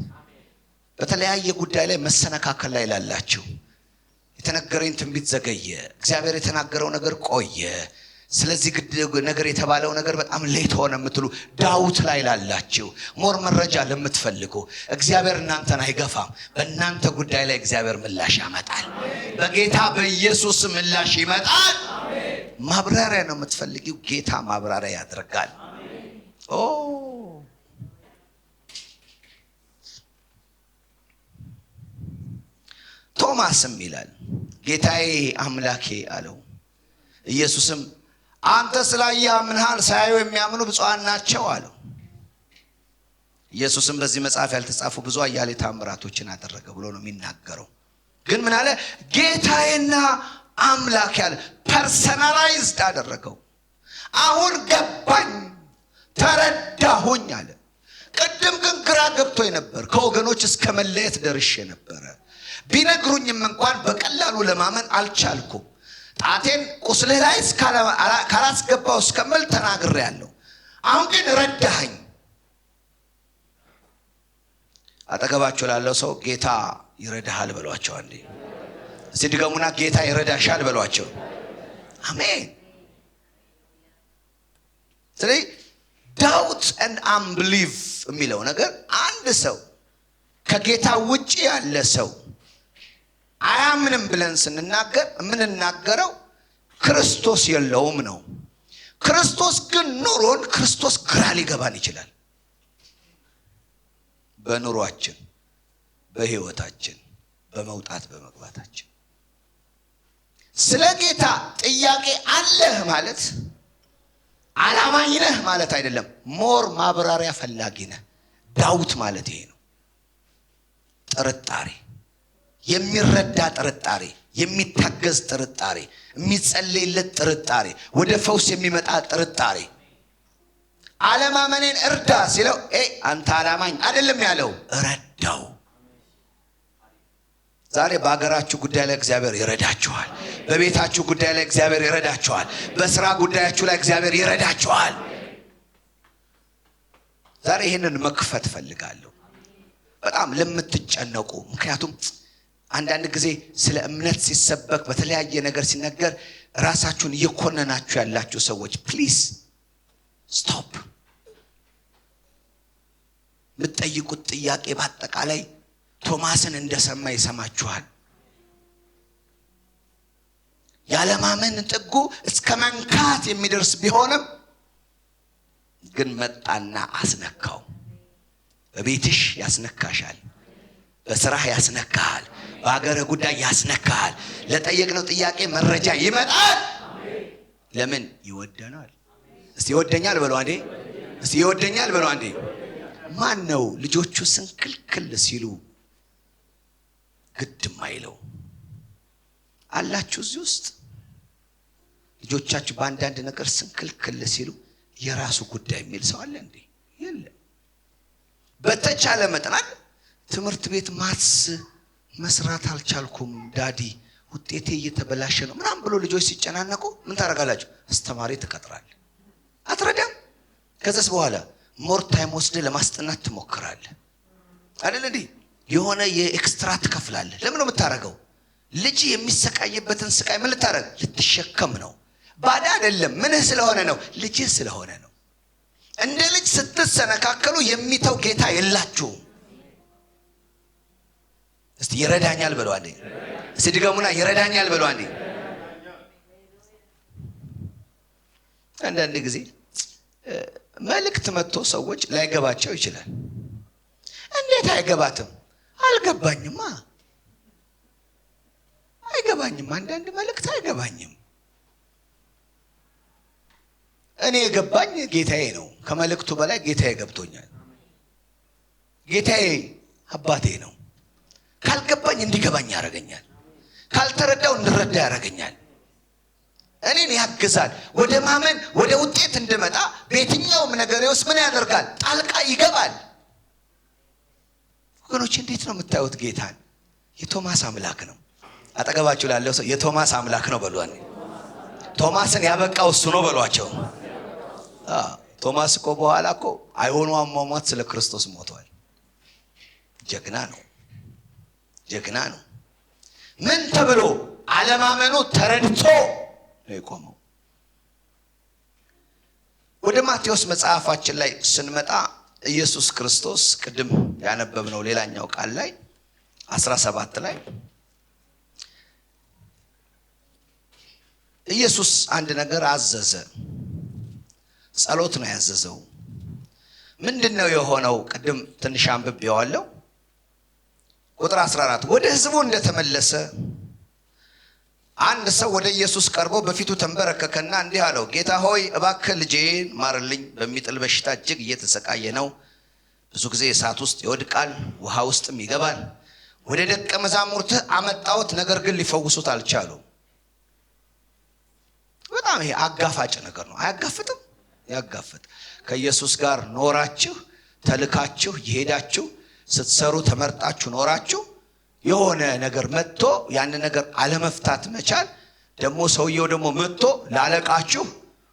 A: በተለያየ ጉዳይ ላይ መሰነካከል ላይ ላላችሁ፣ የተነገረኝ ትንቢት ዘገየ፣ እግዚአብሔር የተናገረው ነገር ቆየ፣ ስለዚህ ነገር የተባለው ነገር በጣም ሌት ሆነ የምትሉ፣ ዳውት ላይ ላላችሁ፣ ሞር መረጃ ለምትፈልጉ፣ እግዚአብሔር እናንተን አይገፋም። በእናንተ ጉዳይ ላይ እግዚአብሔር ምላሽ ያመጣል። በጌታ በኢየሱስ ምላሽ ይመጣል። ማብራሪያ ነው የምትፈልጊው፣ ጌታ ማብራሪያ ያደርጋል። ቶማስም ይላል ጌታዬ አምላኬ አለው። ኢየሱስም አንተ ስላየህ አምነሃል፣ ሳያዩ የሚያምኑ ብፁዓን ናቸው አለው። ኢየሱስም በዚህ መጽሐፍ ያልተጻፉ ብዙ አያሌ ተአምራቶችን አደረገ ብሎ ነው የሚናገረው። ግን ምን አለ? ጌታዬና አምላክ ያለ ፐርሰናላይዝድ አደረገው። አሁን ገባኝ፣ ተረዳሁኝ አለ። ቅድም ግን ግራ ገብቶኝ ነበር፣ ከወገኖች እስከ መለየት ደርሼ ነበረ። ቢነግሩኝም እንኳን በቀላሉ ለማመን አልቻልኩም። ጣቴን ቁስልህ ላይ ካላስገባው እስከምል ተናግሬያለሁ። አሁን ግን ረዳኸኝ። አጠገባቸው ላለው ሰው ጌታ ይረዳሃል በሏቸው። አንዴ እስቲ ድገሙና ጌታ ይረዳሻል በሏቸው። አሜን። ስለዚህ ዳውት ኤንድ አንብሊቭ የሚለው ነገር አንድ ሰው ከጌታ ውጪ ያለ ሰው አያምንም ብለን ስንናገር የምንናገረው ክርስቶስ የለውም ነው። ክርስቶስ ግን ኑሮን ክርስቶስ ግራ ሊገባን ይችላል። በኑሯችን፣ በህይወታችን፣ በመውጣት በመግባታችን ስለ ጌታ ጥያቄ አለህ ማለት አላማኝ ነህ ማለት አይደለም። ሞር ማብራሪያ ፈላጊ ነህ። ዳውት ማለት ይሄ ነው። ጥርጣሬ፣ የሚረዳ ጥርጣሬ፣ የሚታገዝ ጥርጣሬ፣ የሚጸለይለት ጥርጣሬ፣ ወደ ፈውስ የሚመጣ ጥርጣሬ። አለማመኔን እርዳ ሲለው አንተ አላማኝ አይደለም ያለው፣ ረዳው። ዛሬ በአገራችሁ ጉዳይ ላይ እግዚአብሔር ይረዳችኋል። በቤታችሁ ጉዳይ ላይ እግዚአብሔር ይረዳችኋል። በስራ ጉዳያችሁ ላይ እግዚአብሔር ይረዳችኋል። ዛሬ ይህንን መክፈት ፈልጋለሁ በጣም ለምትጨነቁ። ምክንያቱም አንዳንድ ጊዜ ስለ እምነት ሲሰበክ በተለያየ ነገር ሲነገር ራሳችሁን እየኮነናችሁ ያላችሁ ሰዎች ፕሊዝ ስቶፕ። የምትጠይቁት ጥያቄ በአጠቃላይ ቶማስን እንደሰማ ይሰማችኋል። ያለማመን ጥጉ እስከ መንካት የሚደርስ ቢሆንም ግን መጣና አስነካው። በቤትሽ ያስነካሻል፣ በስራህ ያስነካሃል፣ በአገረ ጉዳይ ያስነካሃል። ለጠየቅነው ጥያቄ መረጃ ይመጣል። ለምን? ይወደናል። እስቲ ይወደኛል በሉ አንዴ። እስቲ ይወደኛል በሉ አንዴ። ማን ነው ልጆቹ ስንክልክል ሲሉ ግድ ማይለው? አላችሁ እዚህ ውስጥ ልጆቻችሁ በአንዳንድ ነገር ስንክልክል ሲሉ የራሱ ጉዳይ የሚል ሰው አለ እንዴ? የለም። በተቻለ መጠን ትምህርት ቤት ማትስ መስራት አልቻልኩም ዳዲ፣ ውጤቴ እየተበላሸ ነው ምናምን ብሎ ልጆች ሲጨናነቁ ምን ታደርጋላችሁ? አስተማሪ ትቀጥራለህ። አትረዳም? ከዛስ በኋላ ሞር ታይም ወስደህ ለማስጠናት ትሞክራለህ አይደል እንዴ? የሆነ የኤክስትራ ትከፍላለህ። ለምን ነው የምታደርገው? ልጅ የሚሰቃይበትን ስቃይ ምን ልታደርግ? ልትሸከም ነው። ባዳ አይደለም። ምንህ ስለሆነ ነው? ልጅህ ስለሆነ ነው። እንደ ልጅ ስትሰነካከሉ የሚተው ጌታ የላችሁም። እስቲ ይረዳኛል በሉ አንዴ። እስቲ ድገሙና ይረዳኛል በሉ አንዴ። አንዳንድ ጊዜ መልእክት መጥቶ ሰዎች ላይገባቸው ይችላል። እንዴት አይገባትም? አልገባኝማ፣ አይገባኝም። አንዳንድ መልእክት አይገባኝም። እኔ የገባኝ ጌታዬ ነው። ከመልእክቱ በላይ ጌታዬ ገብቶኛል። ጌታዬ አባቴ ነው። ካልገባኝ እንዲገባኝ ያደርገኛል። ካልተረዳው እንድረዳ ያደርገኛል። እኔን ያግዛል። ወደ ማመን ወደ ውጤት እንድመጣ በየትኛውም ነገር ውስጥ ምን ያደርጋል? ጣልቃ ይገባል። ወገኖች እንዴት ነው የምታዩት ጌታን? የቶማስ አምላክ ነው። አጠገባችሁ ላለው ሰው የቶማስ አምላክ ነው በሏል። ቶማስን ያበቃው እሱ ነው በሏቸው። ቶማስ እኮ በኋላ እኮ አይሆኑ አሟሟት ስለ ክርስቶስ ሞቷል። ጀግና ነው፣ ጀግና ነው። ምን ተብሎ? አለማመኑ ተረድቶ ነው የቆመው። ወደ ማቴዎስ መጽሐፋችን ላይ ስንመጣ ኢየሱስ ክርስቶስ ቅድም ያነበብነው ሌላኛው ቃል ላይ 17 ላይ ኢየሱስ አንድ ነገር አዘዘ። ጸሎት ነው ያዘዘው። ምንድነው የሆነው? ቅድም ትንሽ አንብቤዋለሁ። ቁጥር 14 ወደ ሕዝቡ እንደተመለሰ አንድ ሰው ወደ ኢየሱስ ቀርቦ በፊቱ ተንበረከከና እንዲህ አለው፣ ጌታ ሆይ እባክህ ልጄን ማርልኝ፣ በሚጥል በሽታ እጅግ እየተሰቃየ ነው። ብዙ ጊዜ እሳት ውስጥ ይወድቃል፣ ውሃ ውስጥም ይገባል። ወደ ደቀ መዛሙርትህ አመጣሁት፣ ነገር ግን ሊፈውሱት አልቻሉም። በጣም ይሄ አጋፋጭ ነገር ነው። አያጋፍጥም? ያጋፍጥ። ከኢየሱስ ጋር ኖራችሁ ተልካችሁ ይሄዳችሁ ስትሰሩ ተመርጣችሁ ኖራችሁ የሆነ ነገር መጥቶ ያን ነገር አለመፍታት መቻል ደግሞ ሰውየው ደግሞ መጥቶ ላለቃችሁ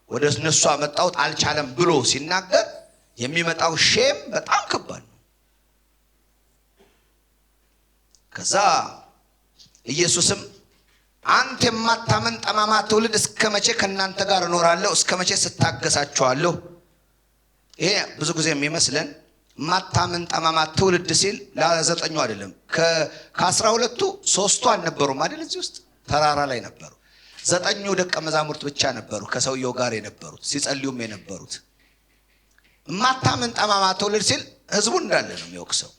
A: ወደ እነሱ አመጣሁት አልቻለም ብሎ ሲናገር የሚመጣው ሼም በጣም ከባድ ነው። ከዛ ኢየሱስም አንተ የማታምን ጠማማ ትውልድ እስከ መቼ ከእናንተ ጋር እኖራለሁ? እስከ መቼ ስታገሳችኋለሁ? ይሄ ብዙ ጊዜ የሚመስለን ማታምን ጠማማ ትውልድ ሲል ለዘጠኙ አይደለም። ከ12ቱ 3ቱ አልነበሩም አይደል? እዚህ ውስጥ ተራራ ላይ ነበሩ። 9 ደቀ መዛሙርት ብቻ ነበሩ ከሰውየው ጋር የነበሩት ሲጸልዩም የነበሩት። ማታምን ጠማማ ትውልድ ሲል ህዝቡ እንዳለ ነው የሚወቅሰው።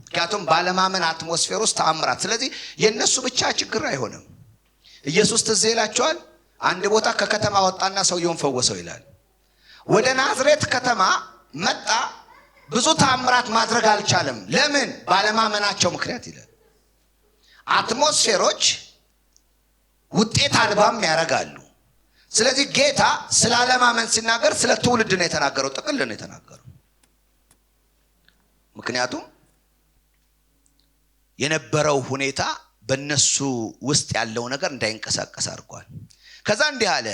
A: ምክንያቱም ባለማመን አትሞስፌር ውስጥ ተአምራት። ስለዚህ የነሱ ብቻ ችግር አይሆንም። ኢየሱስ ትዝ ይላቸዋል። አንድ ቦታ ከከተማ ወጣና ሰውየውን ፈወሰው ይላል። ወደ ናዝሬት ከተማ መጣ። ብዙ ተአምራት ማድረግ አልቻለም። ለምን? ባለማመናቸው ምክንያት ይላል። አትሞስፌሮች ውጤት አልባም ያደርጋሉ። ስለዚህ ጌታ ስለ አለማመን ሲናገር ስለ ትውልድ ነው የተናገረው፣ ጥቅል ነው የተናገረው። ምክንያቱም የነበረው ሁኔታ በእነሱ ውስጥ ያለው ነገር እንዳይንቀሳቀስ አድርጓል። ከዛ እንዲህ አለ፣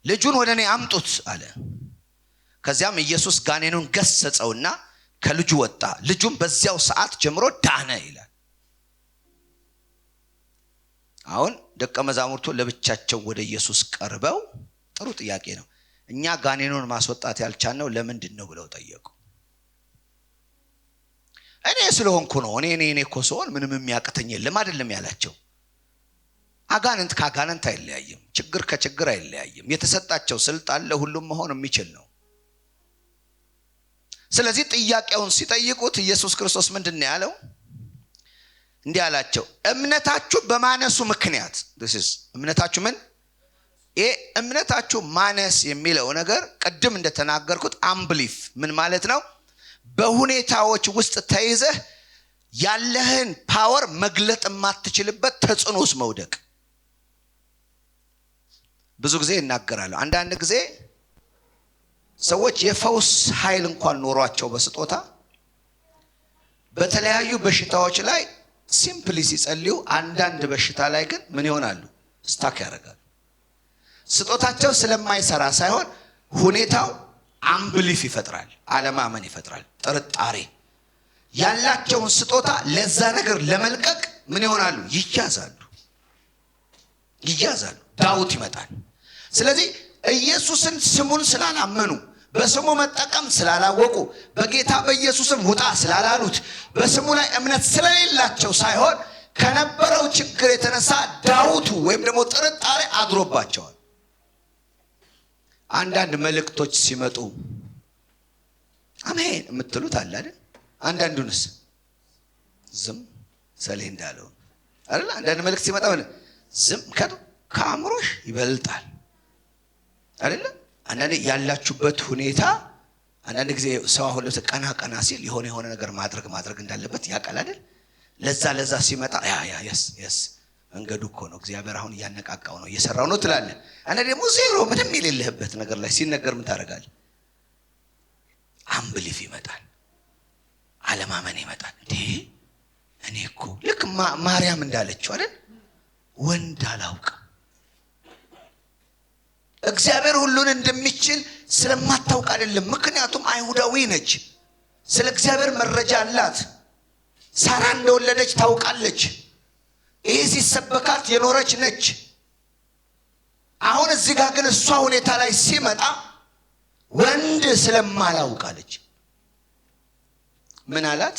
A: ልጁን ወደ እኔ አምጡት አለ። ከዚያም ኢየሱስ ጋኔኑን ገሰጸውና ከልጁ ወጣ። ልጁም በዚያው ሰዓት ጀምሮ ዳነ ይላል። አሁን ደቀ መዛሙርቱ ለብቻቸው ወደ ኢየሱስ ቀርበው ጥሩ ጥያቄ ነው፣ እኛ ጋኔኑን ማስወጣት ያልቻልነው ለምንድን ነው ብለው ጠየቁ። እኔ ስለሆንኩ ነው፣ እኔ እኮ ስሆን ምንም የሚያቅተኝ የለም አይደለም ያላቸው። አጋንንት ከአጋንንት አይለያይም፣ ችግር ከችግር አይለያይም። የተሰጣቸው ስልጣን ለሁሉም መሆን የሚችል ነው። ስለዚህ ጥያቄውን ሲጠይቁት ኢየሱስ ክርስቶስ ምንድን ነው ያለው? እንዲህ አላቸው፣ እምነታችሁ በማነሱ ምክንያት እምነታችሁ ምን? ይሄ እምነታችሁ ማነስ የሚለው ነገር ቅድም እንደተናገርኩት አምብሊፍ ምን ማለት ነው? በሁኔታዎች ውስጥ ተይዘህ ያለህን ፓወር መግለጥ የማትችልበት ተጽዕኖ ውስጥ መውደቅ። ብዙ ጊዜ ይናገራሉ። አንዳንድ ጊዜ ሰዎች የፈውስ ኃይል እንኳን ኖሯቸው በስጦታ በተለያዩ በሽታዎች ላይ ሲምፕሊ ሲጸልዩ፣ አንዳንድ በሽታ ላይ ግን ምን ይሆናሉ? ስታክ ያደርጋሉ። ስጦታቸው ስለማይሰራ ሳይሆን ሁኔታው አምብሊፍ ይፈጥራል፣ አለማመን ይፈጥራል፣ ጥርጣሬ። ያላቸውን ስጦታ ለዛ ነገር ለመልቀቅ ምን ይሆናሉ? ይያዛሉ። ዳውት ይመጣል። ስለዚህ ኢየሱስን ስሙን ስላላመኑ፣ በስሙ መጠቀም ስላላወቁ፣ በጌታ በኢየሱስም ውጣ ስላላሉት፣ በስሙ ላይ እምነት ስለሌላቸው ሳይሆን ከነበረው ችግር የተነሳ ዳውቱ ወይም ደግሞ ጥርጣሬ አድሮባቸዋል። አንዳንድ መልእክቶች ሲመጡ አሜን የምትሉት አለ አይደል? አንዳንዱንስ ዝም ሰሌ እንዳለው አይደል? አንዳንድ መልእክት ሲመጣ ዝም ከአእምሮሽ ይበልጣል አይደል? አንዳንዴ ያላችሁበት ሁኔታ አንዳንድ ጊዜ ሰው አሁን ቀና ሲል የሆነ ነገር ማድረግ እንዳለበት ያውቃል አይደል? ለዛ ሲመጣ ያስ መንገዱ እኮ ነው፣ እግዚአብሔር አሁን እያነቃቃው ነው፣ እየሰራው ነው ትላለህ። እና ደግሞ ዜሮ ምንም የሌለህበት ነገር ላይ ሲነገር ምን ታደርጋለህ? አምብሊፍ ይመጣል፣ አለማመን ይመጣል። እኔ እኮ ልክ ማርያም እንዳለችው አይደል? ወንድ አላውቅም። እግዚአብሔር ሁሉን እንደሚችል ስለማታውቅ አይደለም። ምክንያቱም አይሁዳዊ ነች፣ ስለ እግዚአብሔር መረጃ አላት። ሳራ እንደወለደች ታውቃለች። ይህ ሲሰበካት የኖረች ነች። አሁን እዚህ ጋር ግን እሷ ሁኔታ ላይ ሲመጣ ወንድ ስለማላውቃለች ምን አላት?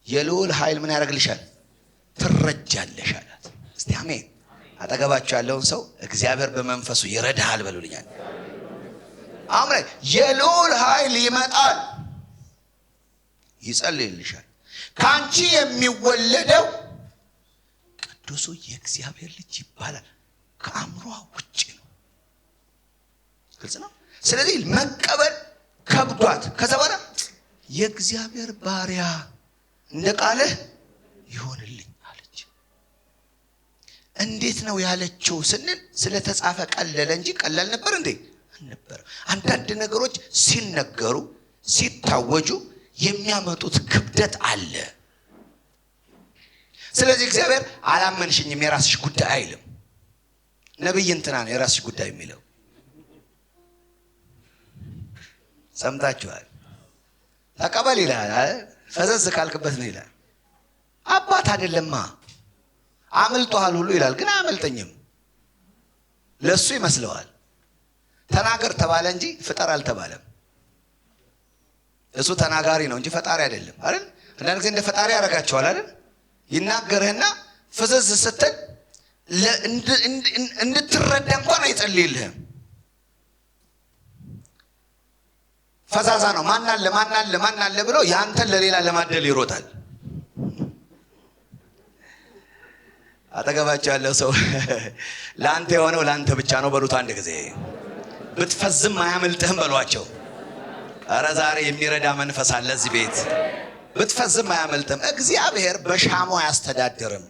A: የልዑል ኃይል ምን ያደርግልሻል? ትረጃለሽ አላት። እስቲ አሜን። አጠገባችሁ ያለውን ሰው እግዚአብሔር በመንፈሱ ይረዳሃል በሉልኛል። አሜን። የልዑል ኃይል ይመጣል፣ ይጸልይልሻል። ካንቺ የሚወለደው ቅዱሱ የእግዚአብሔር ልጅ ይባላል። ከአእምሯ ውጭ ነው። ግልጽ ነው። ስለዚህ መቀበል ከብዷት ከዛ በኋላ የእግዚአብሔር ባሪያ እንደ ቃልህ ይሆንልኝ አለች። እንዴት ነው ያለችው ስንል ስለተጻፈ ቀለለ እንጂ ቀላል ነበር እንዴ? አልነበረ። አንዳንድ ነገሮች ሲነገሩ ሲታወጁ የሚያመጡት ክብደት አለ። ስለዚህ እግዚአብሔር አላመንሽኝም የራስሽ ጉዳይ አይልም። ነብይ እንትና ነው የራስሽ ጉዳይ የሚለው። ሰምታችኋል? ተቀበል ይላል። ፈዘዝ ካልክበት ነው ይላል። አባት አይደለማ አምልጦሃል ሁሉ ይላል፣ ግን አያመልጠኝም። ለሱ ይመስለዋል። ተናገር ተባለ እንጂ ፍጠር አልተባለም። እሱ ተናጋሪ ነው እንጂ ፈጣሪ አይደለም አይደል? አንዳንድ ጊዜ እንደ ፈጣሪ ያደርጋቸዋል አይደል? ይናገርህና ፍዘዝ ስትል እንድትረዳ እንኳን አይጸልይልህም። ፈዛዛ ነው። ማን አለ ብሎ ያንተን ለሌላ ለማደል ይሮጣል። አጠገባቸው ያለው ሰው ለአንተ የሆነው ለአንተ ብቻ ነው በሉት። አንድ ጊዜ ብትፈዝም አያመልጥህም በሏቸው። ኧረ ዛሬ የሚረዳ መንፈስ አለ እዚህ ቤት። ብትፈዝም አያመልጥህም። እግዚአብሔር በሻሞ አያስተዳድርም።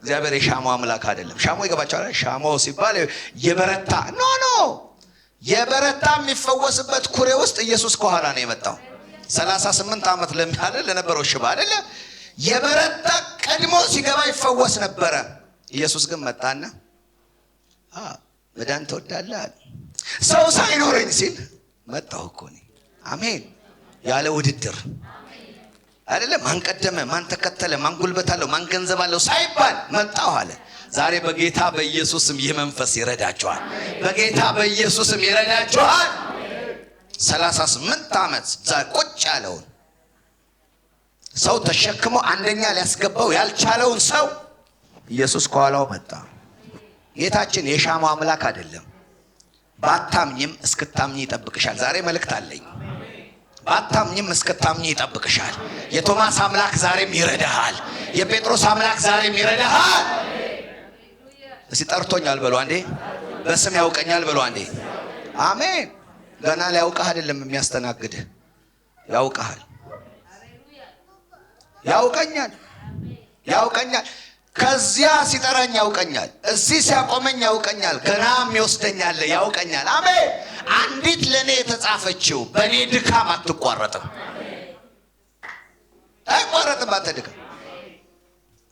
A: እግዚአብሔር የሻሞ አምላክ አይደለም። ሻሞ ይገባቸዋል። ሻሞ ሲባል የበረታ ኖ የበረታ የሚፈወስበት ኩሬ ውስጥ ኢየሱስ ከኋላ ነው የመጣው። 38 ዓመት ለነበረው ሽባ አይደለ? የበረታ ቀድሞ ሲገባ ይፈወስ ነበረ። ኢየሱስ ግን መጣና መዳን ትወዳለህ አለ። ሰው ሳይኖረኝ ሲል መጣሁ እኮ እኔ። አሜን። ያለ ውድድር አይደለም። ማን ቀደመ፣ ማን ተከተለ፣ ማን ጉልበት አለው፣ ማን ገንዘብ አለው ሳይባል መጣሁ አለ። ዛሬ በጌታ በኢየሱስም ይህ መንፈስ ይረዳቸዋል። በጌታ በኢየሱስም ይረዳቸዋል። 38 ዓመት ቁጭ ያለውን ሰው ተሸክሞ አንደኛ ሊያስገባው ያልቻለውን ሰው ኢየሱስ ከኋላው መጣ። ጌታችን የሻማው አምላክ አይደለም። ባታምኝም እስክታምኝ ይጠብቅሻል። ዛሬ መልእክት አለኝ። ባታምኝም እስክታምኝ ይጠብቅሻል። የቶማስ አምላክ ዛሬም ይረዳሃል። የጴጥሮስ አምላክ ዛሬም ይረዳሃል። እስቲ ጠርቶኛል በሉ አንዴ። በስም ያውቀኛል በሉ አንዴ። አሜን። ገና ሊያውቅህ አይደለም የሚያስተናግድህ፣ ያውቅሃል። ያውቀኛል። ከዚያ ሲጠራኝ ያውቀኛል። እዚህ ሲያቆመኝ ያውቀኛል። ገና የሚወስደኛል ያውቀኛል። አሜን። አንዲት ለኔ የተጻፈችው በኔ ድካም አትቋረጥም። አይቋረጥም። አንተ ድካም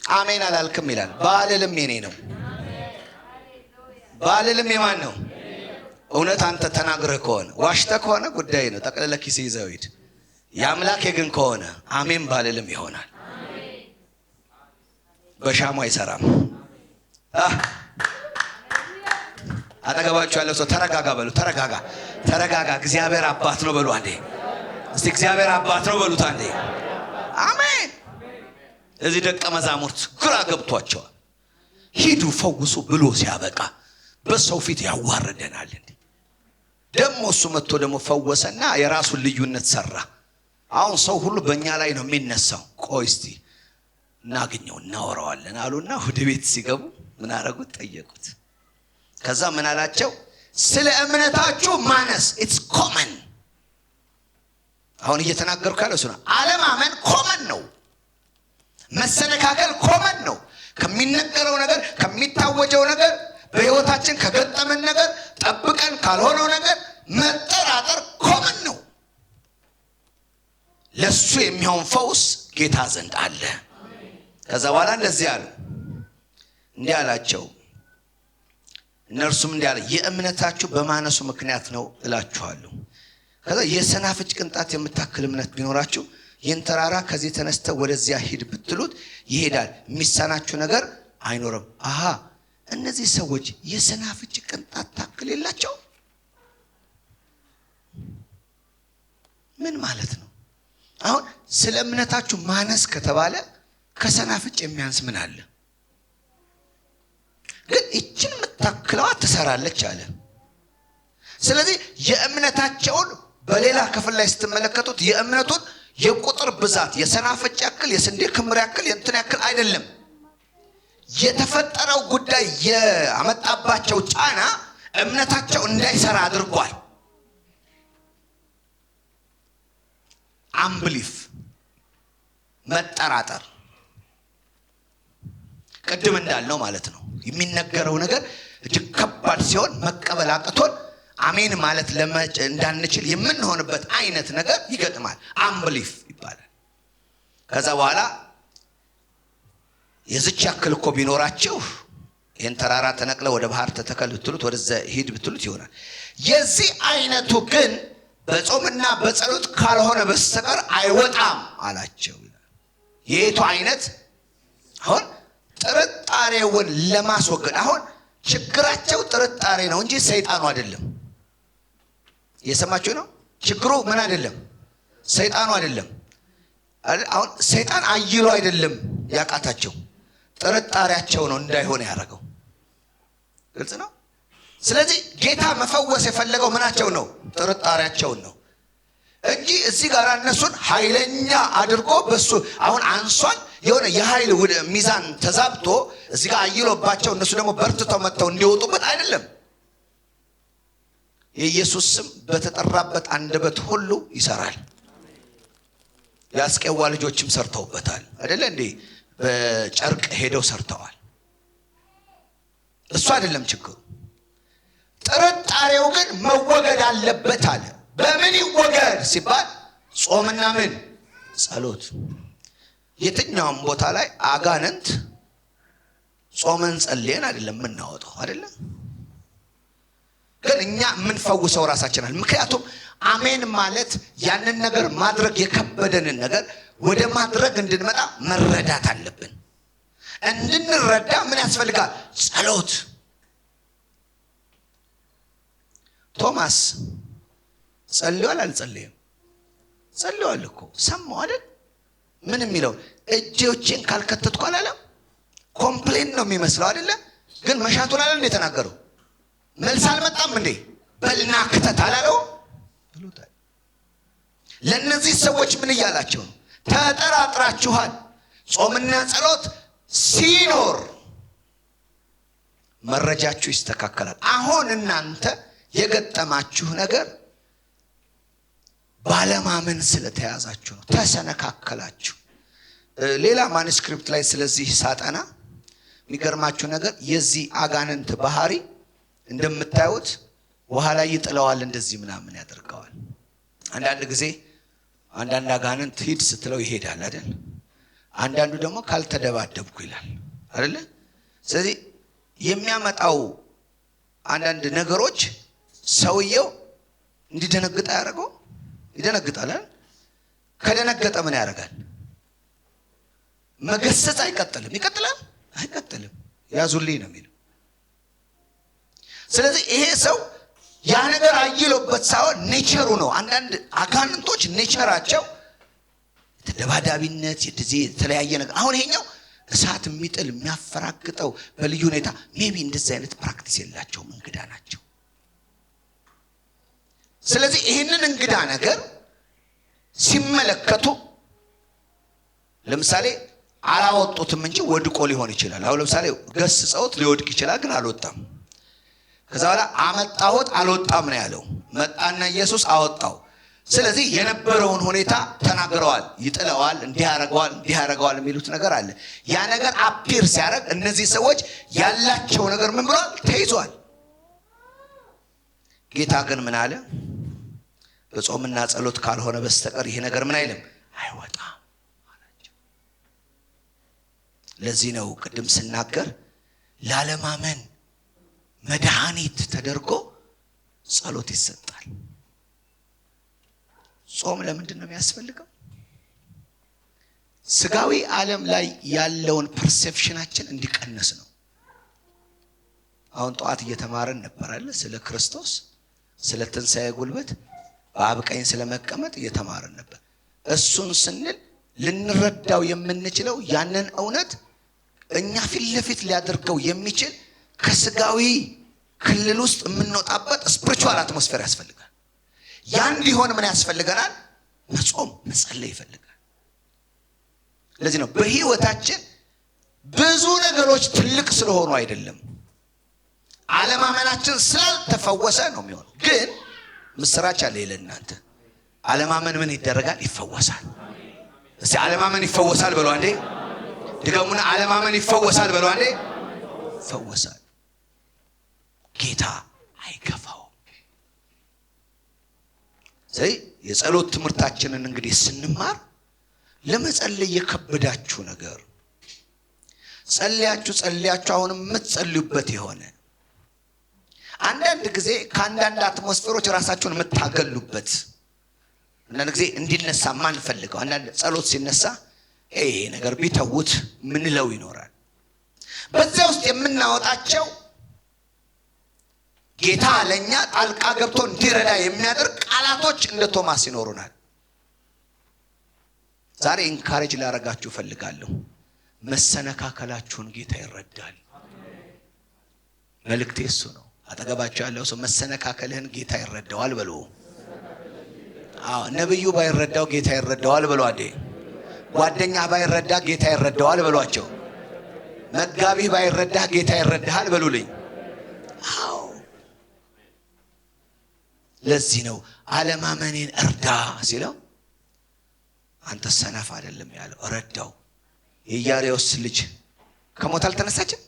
A: አሜን አላልክም ይላል። ባልልም የኔ ነው። ባልልም የማን ነው? እውነት አንተ ተናግረህ ከሆነ ዋሽተህ ከሆነ ጉዳይ ነው። ጠቅልለህ ኪስ ይዘው ሂድ። የአምላኬ ግን ከሆነ አሜን ባልልም ይሆናል። በሻሙ አይሰራም። አጠገባችሁ ያለው ሰው ተረጋጋ በሉ። ተረጋጋ። እግዚአብሔር አባት ነው በሉ አንዴ። እስቲ እግዚአብሔር አባት ነው በሉት አንዴ። አሜን። እዚህ ደቀ መዛሙርት ግራ ገብቷቸዋል። ሂዱ ፈውሱ ብሎ ሲያበቃ በሰው ፊት ያዋርደናል እንዴ? ደግሞ እሱ መጥቶ ደግሞ ፈወሰና የራሱን ልዩነት ሰራ። አሁን ሰው ሁሉ በእኛ ላይ ነው የሚነሳው። ቆይ እስቲ እናገኘው እናወራዋለን አሉና ወደ ቤት ሲገቡ ምን አረጉት? ጠየቁት። ከዛ ምን አላቸው? ስለ እምነታችሁ ማነስ ኢትስ ኮመን። አሁን እየተናገርኩ ያለው እሱ ነው። አለማመን ኮመን ነው። መሰነካከል ኮመን ነው። ከሚነገረው ነገር ከሚታወጀው ነገር በህይወታችን ከገጠመን ነገር ጠብቀን ካልሆነው ነገር መጠራጠር ኮመን ነው። ለሱ የሚሆን ፈውስ ጌታ ዘንድ አለ። ከዛ በኋላ እንደዚህ አሉ። እንዲህ አላቸው። እነርሱም እንዲህ አለ፣ የእምነታችሁ በማነሱ ምክንያት ነው እላችኋለሁ። ከዛ የሰናፍጭ ቅንጣት የምታክል እምነት ቢኖራችሁ ይህን ተራራ ከዚህ ተነስተ ወደዚያ ሂድ ብትሉት ይሄዳል፣ የሚሳናችሁ ነገር አይኖርም። እነዚህ ሰዎች የሰናፍጭ ቅንጣት ታክል የላቸው። ምን ማለት ነው? አሁን ስለ እምነታችሁ ማነስ ከተባለ ከሰናፍጭ የሚያንስ ምን አለ? ግን እችን የምታክለዋ ትሰራለች አለ። ስለዚህ የእምነታቸውን በሌላ ክፍል ላይ ስትመለከቱት የእምነቱን የቁጥር ብዛት የሰናፍጭ ያክል የስንዴ ክምር ያክል የእንትን ያክል አይደለም። የተፈጠረው ጉዳይ ያመጣባቸው ጫና እምነታቸው እንዳይሰራ አድርጓል። አንብሊፍ መጠራጠር ቅድም እንዳልነው ማለት ነው። የሚነገረው ነገር እጅግ ከባድ ሲሆን መቀበል አቅቶን አሜን ማለት እንዳንችል የምንሆንበት አይነት ነገር ይገጥማል። አንብሊፍ ይባላል። ከዛ በኋላ የዝች ያክል እኮ ቢኖራችሁ ይህን ተራራ ተነቅለ ወደ ባህር ተተከል ብትሉት ወደዛ ሂድ ብትሉት ይሆናል። የዚህ አይነቱ ግን በጾምና በጸሎት ካልሆነ በስተቀር አይወጣም አላቸው። የቱ አይነት? አሁን ጥርጣሬውን ለማስወገድ አሁን ችግራቸው ጥርጣሬ ነው እንጂ ሰይጣኑ አይደለም። የሰማችሁ ነው? ችግሩ ምን አይደለም? ሰይጣኑ አይደለም። አሁን ሰይጣን አይሎ አይደለም ያቃታቸው፣ ጥርጣሬያቸው ነው እንዳይሆን ያደረገው። ግልጽ ነው። ስለዚህ ጌታ መፈወስ የፈለገው ምናቸው ነው? ጥርጣሬያቸውን ነው እንጂ እዚህ ጋር እነሱን ኃይለኛ አድርጎ በሱ አሁን አንሷል የሆነ የኃይል ሚዛን ተዛብቶ እዚህ ጋር አይሎባቸው እነሱ ደግሞ በርትተው መጥተው እንዲወጡበት አይደለም። የኢየሱስ ስም በተጠራበት አንደበት ሁሉ ይሰራል። የአስቄዋ ልጆችም ሰርተውበታል አይደለ እንዴ? በጨርቅ ሄደው ሰርተዋል። እሱ አይደለም ችግሩ። ጥርጣሬው ግን መወገድ አለበት አለ። በምን ይወገድ ሲባል ጾምና ምን? ጸሎት። የትኛውም ቦታ ላይ አጋንንት ጾመን ጸልየን አይደለም የምናወጣው አይደለም። ግን እኛ የምንፈውሰው ራሳችን አለ። ምክንያቱም አሜን ማለት ያንን ነገር ማድረግ የከበደንን ነገር ወደ ማድረግ እንድንመጣ መረዳት አለብን። እንድንረዳ ምን ያስፈልጋል? ጸሎት። ቶማስ ጸልዮአል አልጸለየም? ጸልዮአል እኮ ሰማው አይደል? ምን የሚለው እጆቼን ካልከተትኩ አላለም? ኮምፕሌን ነው የሚመስለው አይደለ? ግን መሻቱን አለ እንደ ተናገረው መልስ አልመጣም እንዴ? በልና ክተት አላለው ብሎታል። ለነዚህ ሰዎች ምን እያላቸው ነው? ተጠራጥራችኋል። ጾምና ጸሎት ሲኖር መረጃችሁ ይስተካከላል። አሁን እናንተ የገጠማችሁ ነገር ባለማመን ስለተያዛችሁ ነው። ተሰነካከላችሁ። ሌላ ማኑስክሪፕት ላይ ስለዚህ ሳጠና የሚገርማችሁ ነገር የዚህ አጋንንት ባህሪ እንደምታዩት ውሃ ላይ ይጥለዋል፣ እንደዚህ ምናምን ያደርገዋል። አንዳንድ ጊዜ አንዳንድ አጋንንት ሂድ ስትለው ይሄዳል አይደል? አንዳንዱ ደግሞ ካልተደባደብኩ ይላል አይደል? ስለዚህ የሚያመጣው አንዳንድ ነገሮች ሰውየው እንዲደነግጥ ያደርገው። ይደነግጣል አይደል? ከደነገጠ ምን ያደርጋል? መገሰጽ አይቀጥልም። ይቀጥላል? አይቀጥልም። ያዙልኝ ነው የሚለው። ስለዚህ ይሄ ሰው ያ ነገር አይሎበት ሳይሆን ኔቸሩ ነው። አንዳንድ አጋንንቶች ኔቸራቸው ተደባዳቢነት፣ የተለያየ ነገር። አሁን ይሄኛው እሳት የሚጥል የሚያፈራግጠው በልዩ ሁኔታ ሜቢ እንደዚህ አይነት ፕራክቲስ የላቸውም፣ እንግዳ ናቸው። ስለዚህ ይህንን እንግዳ ነገር ሲመለከቱ ለምሳሌ አላወጡትም እንጂ ወድቆ ሊሆን ይችላል። አሁን ለምሳሌ ገስጸውት ሊወድቅ ይችላል፣ ግን አልወጣም። ከዛ በኋላ አመጣሁት አልወጣም ነው ያለው። መጣና ኢየሱስ አወጣው። ስለዚህ የነበረውን ሁኔታ ተናግረዋል። ይጥለዋል፣ እንዲህ ያደርገዋል የሚሉት ነገር አለ። ያ ነገር አፒር ሲያደርግ እነዚህ ሰዎች ያላቸው ነገር ምን ብሏል? ተይዟል። ጌታ ግን ምን አለ? በጾምና ጸሎት ካልሆነ በስተቀር ይሄ ነገር ምን አይልም፣ አይወጣም አላቸው። ለዚህ ነው ቅድም ስናገር ላለማመን መድኃኒት ተደርጎ ጸሎት ይሰጣል። ጾም ለምንድን ነው የሚያስፈልገው? ስጋዊ ዓለም ላይ ያለውን ፐርሴፕሽናችን እንዲቀንስ ነው። አሁን ጠዋት እየተማረን ነበራለ ስለ ክርስቶስ፣ ስለ ትንሣኤ ጉልበት፣ በአብ ቀኝ ስለ መቀመጥ እየተማረን ነበር። እሱን ስንል ልንረዳው የምንችለው ያንን እውነት እኛ ፊት ለፊት ሊያደርገው የሚችል ከስጋዊ ክልል ውስጥ የምንወጣበት ስፒሪቹዋል አትሞስፌር ያስፈልጋል። ያ እንዲሆን ምን ያስፈልገናል? መጾም፣ መጸለይ ይፈልጋል። ለዚህ ነው በህይወታችን ብዙ ነገሮች ትልቅ ስለሆኑ አይደለም፣ አለማመናችን ስላልተፈወሰ ነው የሚሆነው። ግን ምስራች አለ ለእናንተ። አለማመን ምን ይደረጋል? ይፈወሳል። እስቲ አለማመን ይፈወሳል በሉ አንዴ። ድገሙና አለማመን ይፈወሳል በሉ አንዴ። ይፈወሳል። ጌታ አይከፋውም። ስለዚህ የጸሎት ትምህርታችንን እንግዲህ ስንማር ለመጸለይ የከበዳችሁ ነገር ጸልያችሁ አሁንም የምትጸልዩበት የሆነ አንዳንድ ጊዜ ከአንዳንድ አትሞስፌሮች ራሳችሁን የምታገሉበት አንዳንድ ጊዜ እንዲነሳ ማንፈልገው አንዳንድ ጸሎት ሲነሳ ይሄ ነገር ቢተውት ምንለው ይኖራል። በዚያ ውስጥ የምናወጣቸው ጌታ ለኛ ጣልቃ ገብቶ እንዲረዳ የሚያደርግ ቃላቶች እንደ ቶማስ ይኖሩናል። ዛሬ ኢንካሬጅ ላረጋችሁ ፈልጋለሁ። መሰነካከላችሁን ጌታ ይረዳል። መልእክቴ እሱ ነው። አጠገባችሁ ያለው ሰው መሰነካከልህን ጌታ ይረዳዋል በሉ። ነብዩ ባይረዳው ጌታ ይረዳዋል በሉ። አዴ ጓደኛ ባይረዳ ጌታ ይረዳዋል በሏቸው። መጋቢ ባይረዳ ጌታ ይረዳሃል በሉልኝ። አዎ ለዚህ ነው አለማመኔን እርዳ ሲለው አንተ ሰነፍ አይደለም ያለው፣ ረዳው። የኢያሪዮስ ልጅ ከሞት አልተነሳችም፣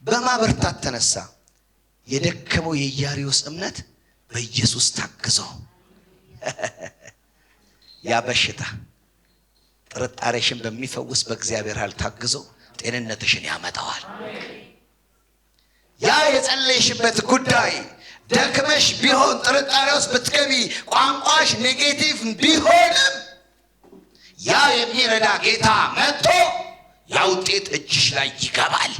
A: በማበርታት ተነሳ። የደከመው የኢያሪዮስ እምነት በኢየሱስ ታግዞ ያ በሽታ ጥርጣሬሽን በሚፈውስ በእግዚአብሔር ኃይል ታግዞ ጤንነትሽን ያመጣዋል። ያ የጸለይሽበት ጉዳይ ደክመሽ ቢሆን ጥርጣሬ ውስጥ ብትገቢ ቋንቋሽ ኔጌቲቭ ቢሆንም ያ የሚረዳ ጌታ መጥቶ ያ ውጤት እጅሽ ላይ ይገባል።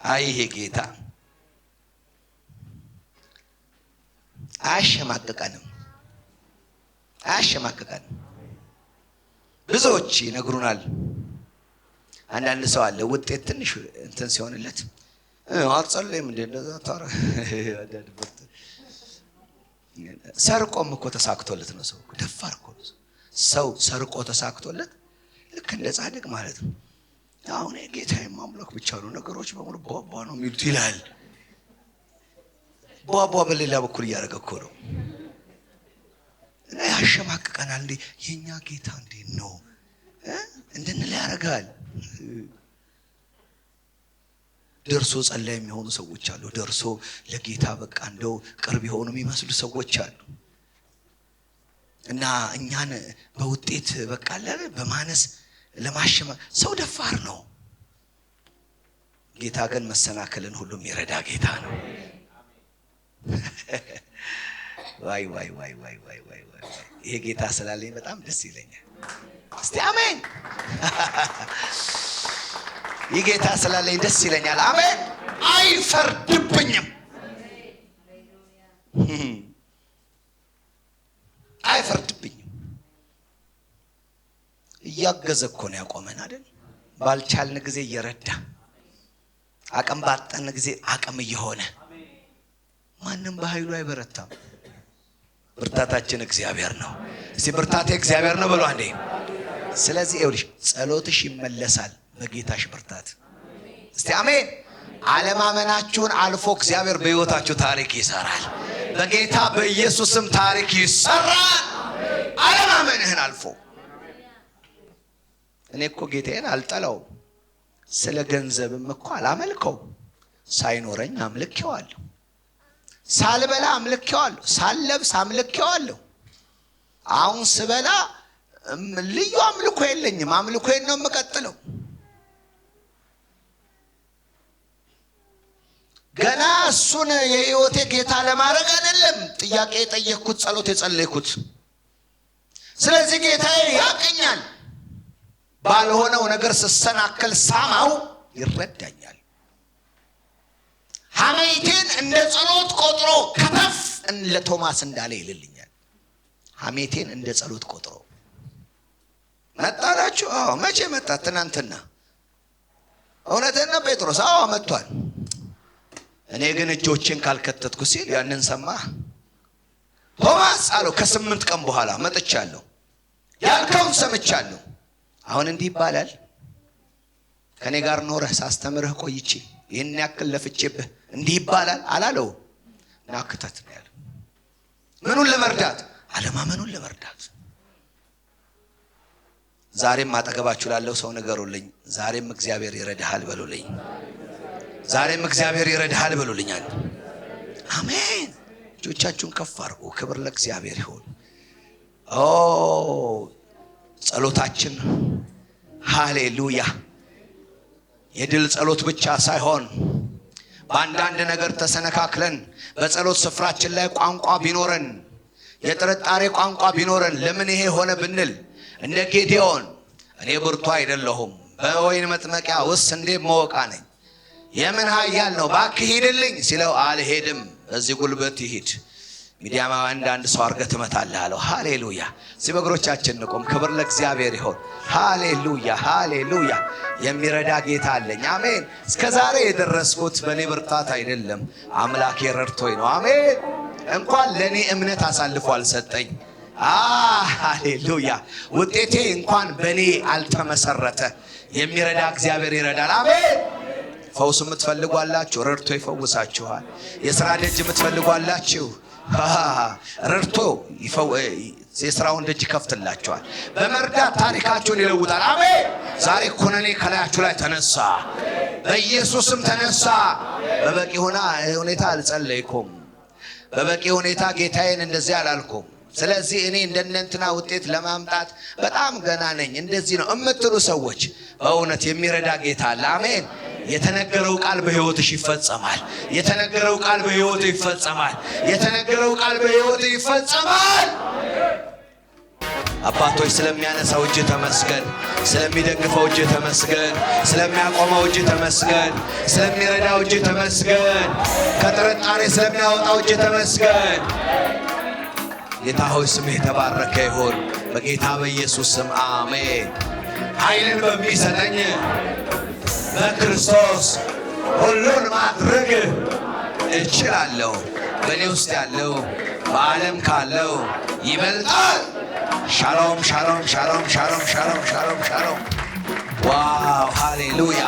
A: አይ ይሄ ጌታ አያሸማቅቀንም። ብዙዎች ይነግሩናል። አንዳንድ ሰው አለ ውጤት ትንሽ እንትን ሲሆንለት አትጸልይም እንደ እንደዛ ታረ ሰርቆም እኮ ተሳክቶለት ነው። ሰው ደፋር እኮ ነው። ሰው ሰርቆ ተሳክቶለት ልክ እንደ ጻድቅ ማለት ነው። አሁን ጌታዬን ማምለክ ብቻ ነው፣ ነገሮች በሙሉ ቧቧ ነው የሚሉት ይላል። ቧቧ በሌላ በኩል እያደረገ እኮ ነው። እና ያሸማቅቀናል። እንዴ የኛ ጌታ እንዴት ነው እንድንል ያደርጋል። ደርሶ ጸላይ የሚሆኑ ሰዎች አሉ። ደርሶ ለጌታ በቃ እንደው ቅርብ የሆኑ የሚመስሉ ሰዎች አሉ። እና እኛን በውጤት በቃ አለ በማነስ ለማሸማ ሰው ደፋር ነው። ጌታ ግን መሰናከልን ሁሉም ይረዳ ጌታ ነው። ዋይ ዋይ ዋይ ዋይ ዋይ ዋይ ዋይ ይሄ ጌታ ስላለኝ በጣም ደስ ይለኛል። እስቲ አሜን። ይሄ ጌታ ስላለኝ ደስ ይለኛል። አሜን። አይፈርድብኝም። አይፈርድብኝም። እያገዘ እኮ ነው ያቆመን አይደል? ባልቻልን ጊዜ እየረዳ አቅም ባጣን ጊዜ አቅም እየሆነ ማንም በኃይሉ አይበረታም። ብርታታችን እግዚአብሔር ነው። እስቲ ብርታቴ እግዚአብሔር ነው በሉ አንዴ። ስለዚህ ይኸውልሽ ጸሎትሽ ይመለሳል በጌታሽ ብርታት። እስቲ አሜን። አለማመናችሁን አልፎ እግዚአብሔር በሕይወታችሁ ታሪክ ይሰራል። በጌታ በኢየሱስም ታሪክ ይሰራል። አለማመንህን አልፎ እኔ እኮ ጌታዬን አልጠላውም፣ ስለ ገንዘብም እኮ አላመልከው። ሳይኖረኝ አምልኬዋለሁ፣ ሳልበላ አምልኬዋለሁ፣ ሳልለብስ አምልኬዋለሁ። አሁን ስበላ ልዩ አምልኮ የለኝም፣ አምልኮዬን ነው የምቀጥለው። ገና እሱን የሕይወቴ ጌታ ለማድረግ አይደለም ጥያቄ የጠየቅኩት፣ ጸሎት የጸለይኩት። ስለዚህ ጌታዬ ያቀኛል። ባልሆነው ነገር ስሰናከል ሳማው ይረዳኛል። ሐሜቴን እንደ ጸሎት ቆጥሮ ከተፍ ለቶማስ እንዳለ ይልልኛል። ሐሜቴን እንደ ጸሎት ቆጥሮ መጣላችሁ? አዎ። መቼ መጣ? ትናንትና። እውነትና ጴጥሮስ አዎ መጥቷል። እኔ ግን እጆቼን ካልከተትኩ ሲል ያንን ሰማ። ቶማስ አለው ከ8 ቀን በኋላ መጥቻለሁ። ያልከውን ሰምቻለሁ። አሁን እንዲህ ይባላል። ከኔ ጋር ኖረህ ሳስተምርህ ቆይቼ ይህን ያክል ለፍቼብህ እንዲህ ይባላል አላለው። ናክተት ነው ያለው። ምኑን ለመርዳት? አለማመኑን ለመርዳት። ዛሬም አጠገባችሁ ላለው ሰው ንገሩልኝ፣ ዛሬም እግዚአብሔር ይረዳሃል በሉልኝ። ዛሬም እግዚአብሔር ይረዳሃል በሉልኝ። አሜን። እጆቻችሁን ከፍ አድርጉ። ክብር ለእግዚአብሔር ይሁን። ጸሎታችን ሃሌሉያ የድል ጸሎት ብቻ ሳይሆን በአንዳንድ ነገር ተሰነካክለን በጸሎት ስፍራችን ላይ ቋንቋ ቢኖረን፣ የጥርጣሬ ቋንቋ ቢኖረን፣ ለምን ይሄ ሆነ ብንል እንደ ጌዴዎን እኔ ብርቱ አይደለሁም፣ በወይን መጥመቂያ ውስጥ እንዴ መወቃ ነኝ፣ የምን ኃያል ነው እባክህ ሂድልኝ ሲለው አልሄድም፣ በዚህ ጉልበት ይሂድ፣ ሚዲያማዊ አንዳንድ ሰው አርገህ ትመታለህ አለው። ሃሌሉያ። እዚህ በእግሮቻችን እንቆም። ክብር ለእግዚአብሔር ይሁን። ሃሌሉያ ሃሌሉያ። የሚረዳ ጌታ አለኝ። አሜን። እስከ ዛሬ የደረስኩት በእኔ ብርታት አይደለም፣ አምላኬ ረድቶኝ ነው። አሜን። እንኳን ለእኔ እምነት አሳልፎ አልሰጠኝ። ሃሌሉያ። ውጤቴ እንኳን በእኔ አልተመሰረተ። የሚረዳ እግዚአብሔር ይረዳል። አሜን። ፈውስ የምትፈልጓላችሁ ረድቶ ይፈውሳችኋል። የሥራ ደጅ የምትፈልጓላችሁ ረድቶ የሥራውን ደጅ ይከፍትላችኋል። በመርዳት ታሪካችሁን ይለውጣል። አሜን። ዛሬ ኩነኔ ከላያችሁ ላይ ተነሳ፣ በኢየሱስም ተነሳ። በበቂ ሁኔታ አልጸለይኩም፣ በበቂ ሁኔታ ጌታዬን እንደዚህ አላልኩም። ስለዚህ እኔ እንደነንትና ውጤት ለማምጣት በጣም ገና ነኝ እንደዚህ ነው እምትሉ ሰዎች በእውነት የሚረዳ ጌታ አለ። አሜን። የተነገረው ቃል በሕይወትሽ ይፈጸማል። የተነገረው ቃል በሕይወት ይፈጸማል። የተነገረው ቃል በሕይወት ይፈጸማል። አባቶች ስለሚያነሳው እጅ ተመስገን፣ ስለሚደግፈው እጅ ተመስገን፣ ስለሚያቆመው እጅ ተመስገን፣ ስለሚረዳው እጅ ተመስገን፣ ከጥርጣሬ ስለሚያወጣው እጅ ተመስገን። ጌታ ሆይ ስምህ የተባረከ ይሁን። በጌታ በኢየሱስ ስም አሜን። ኃይልን በሚሰጠኝ በክርስቶስ ሁሉን ማድረግ እችላለሁ። በእኔ ውስጥ ያለው በዓለም ካለው ይበልጣል። ሻሎም ሻሎም ሻሎም ሻሎም ሻሎም ሻሎም ሻሎም። ዋው ሃሌሉያ።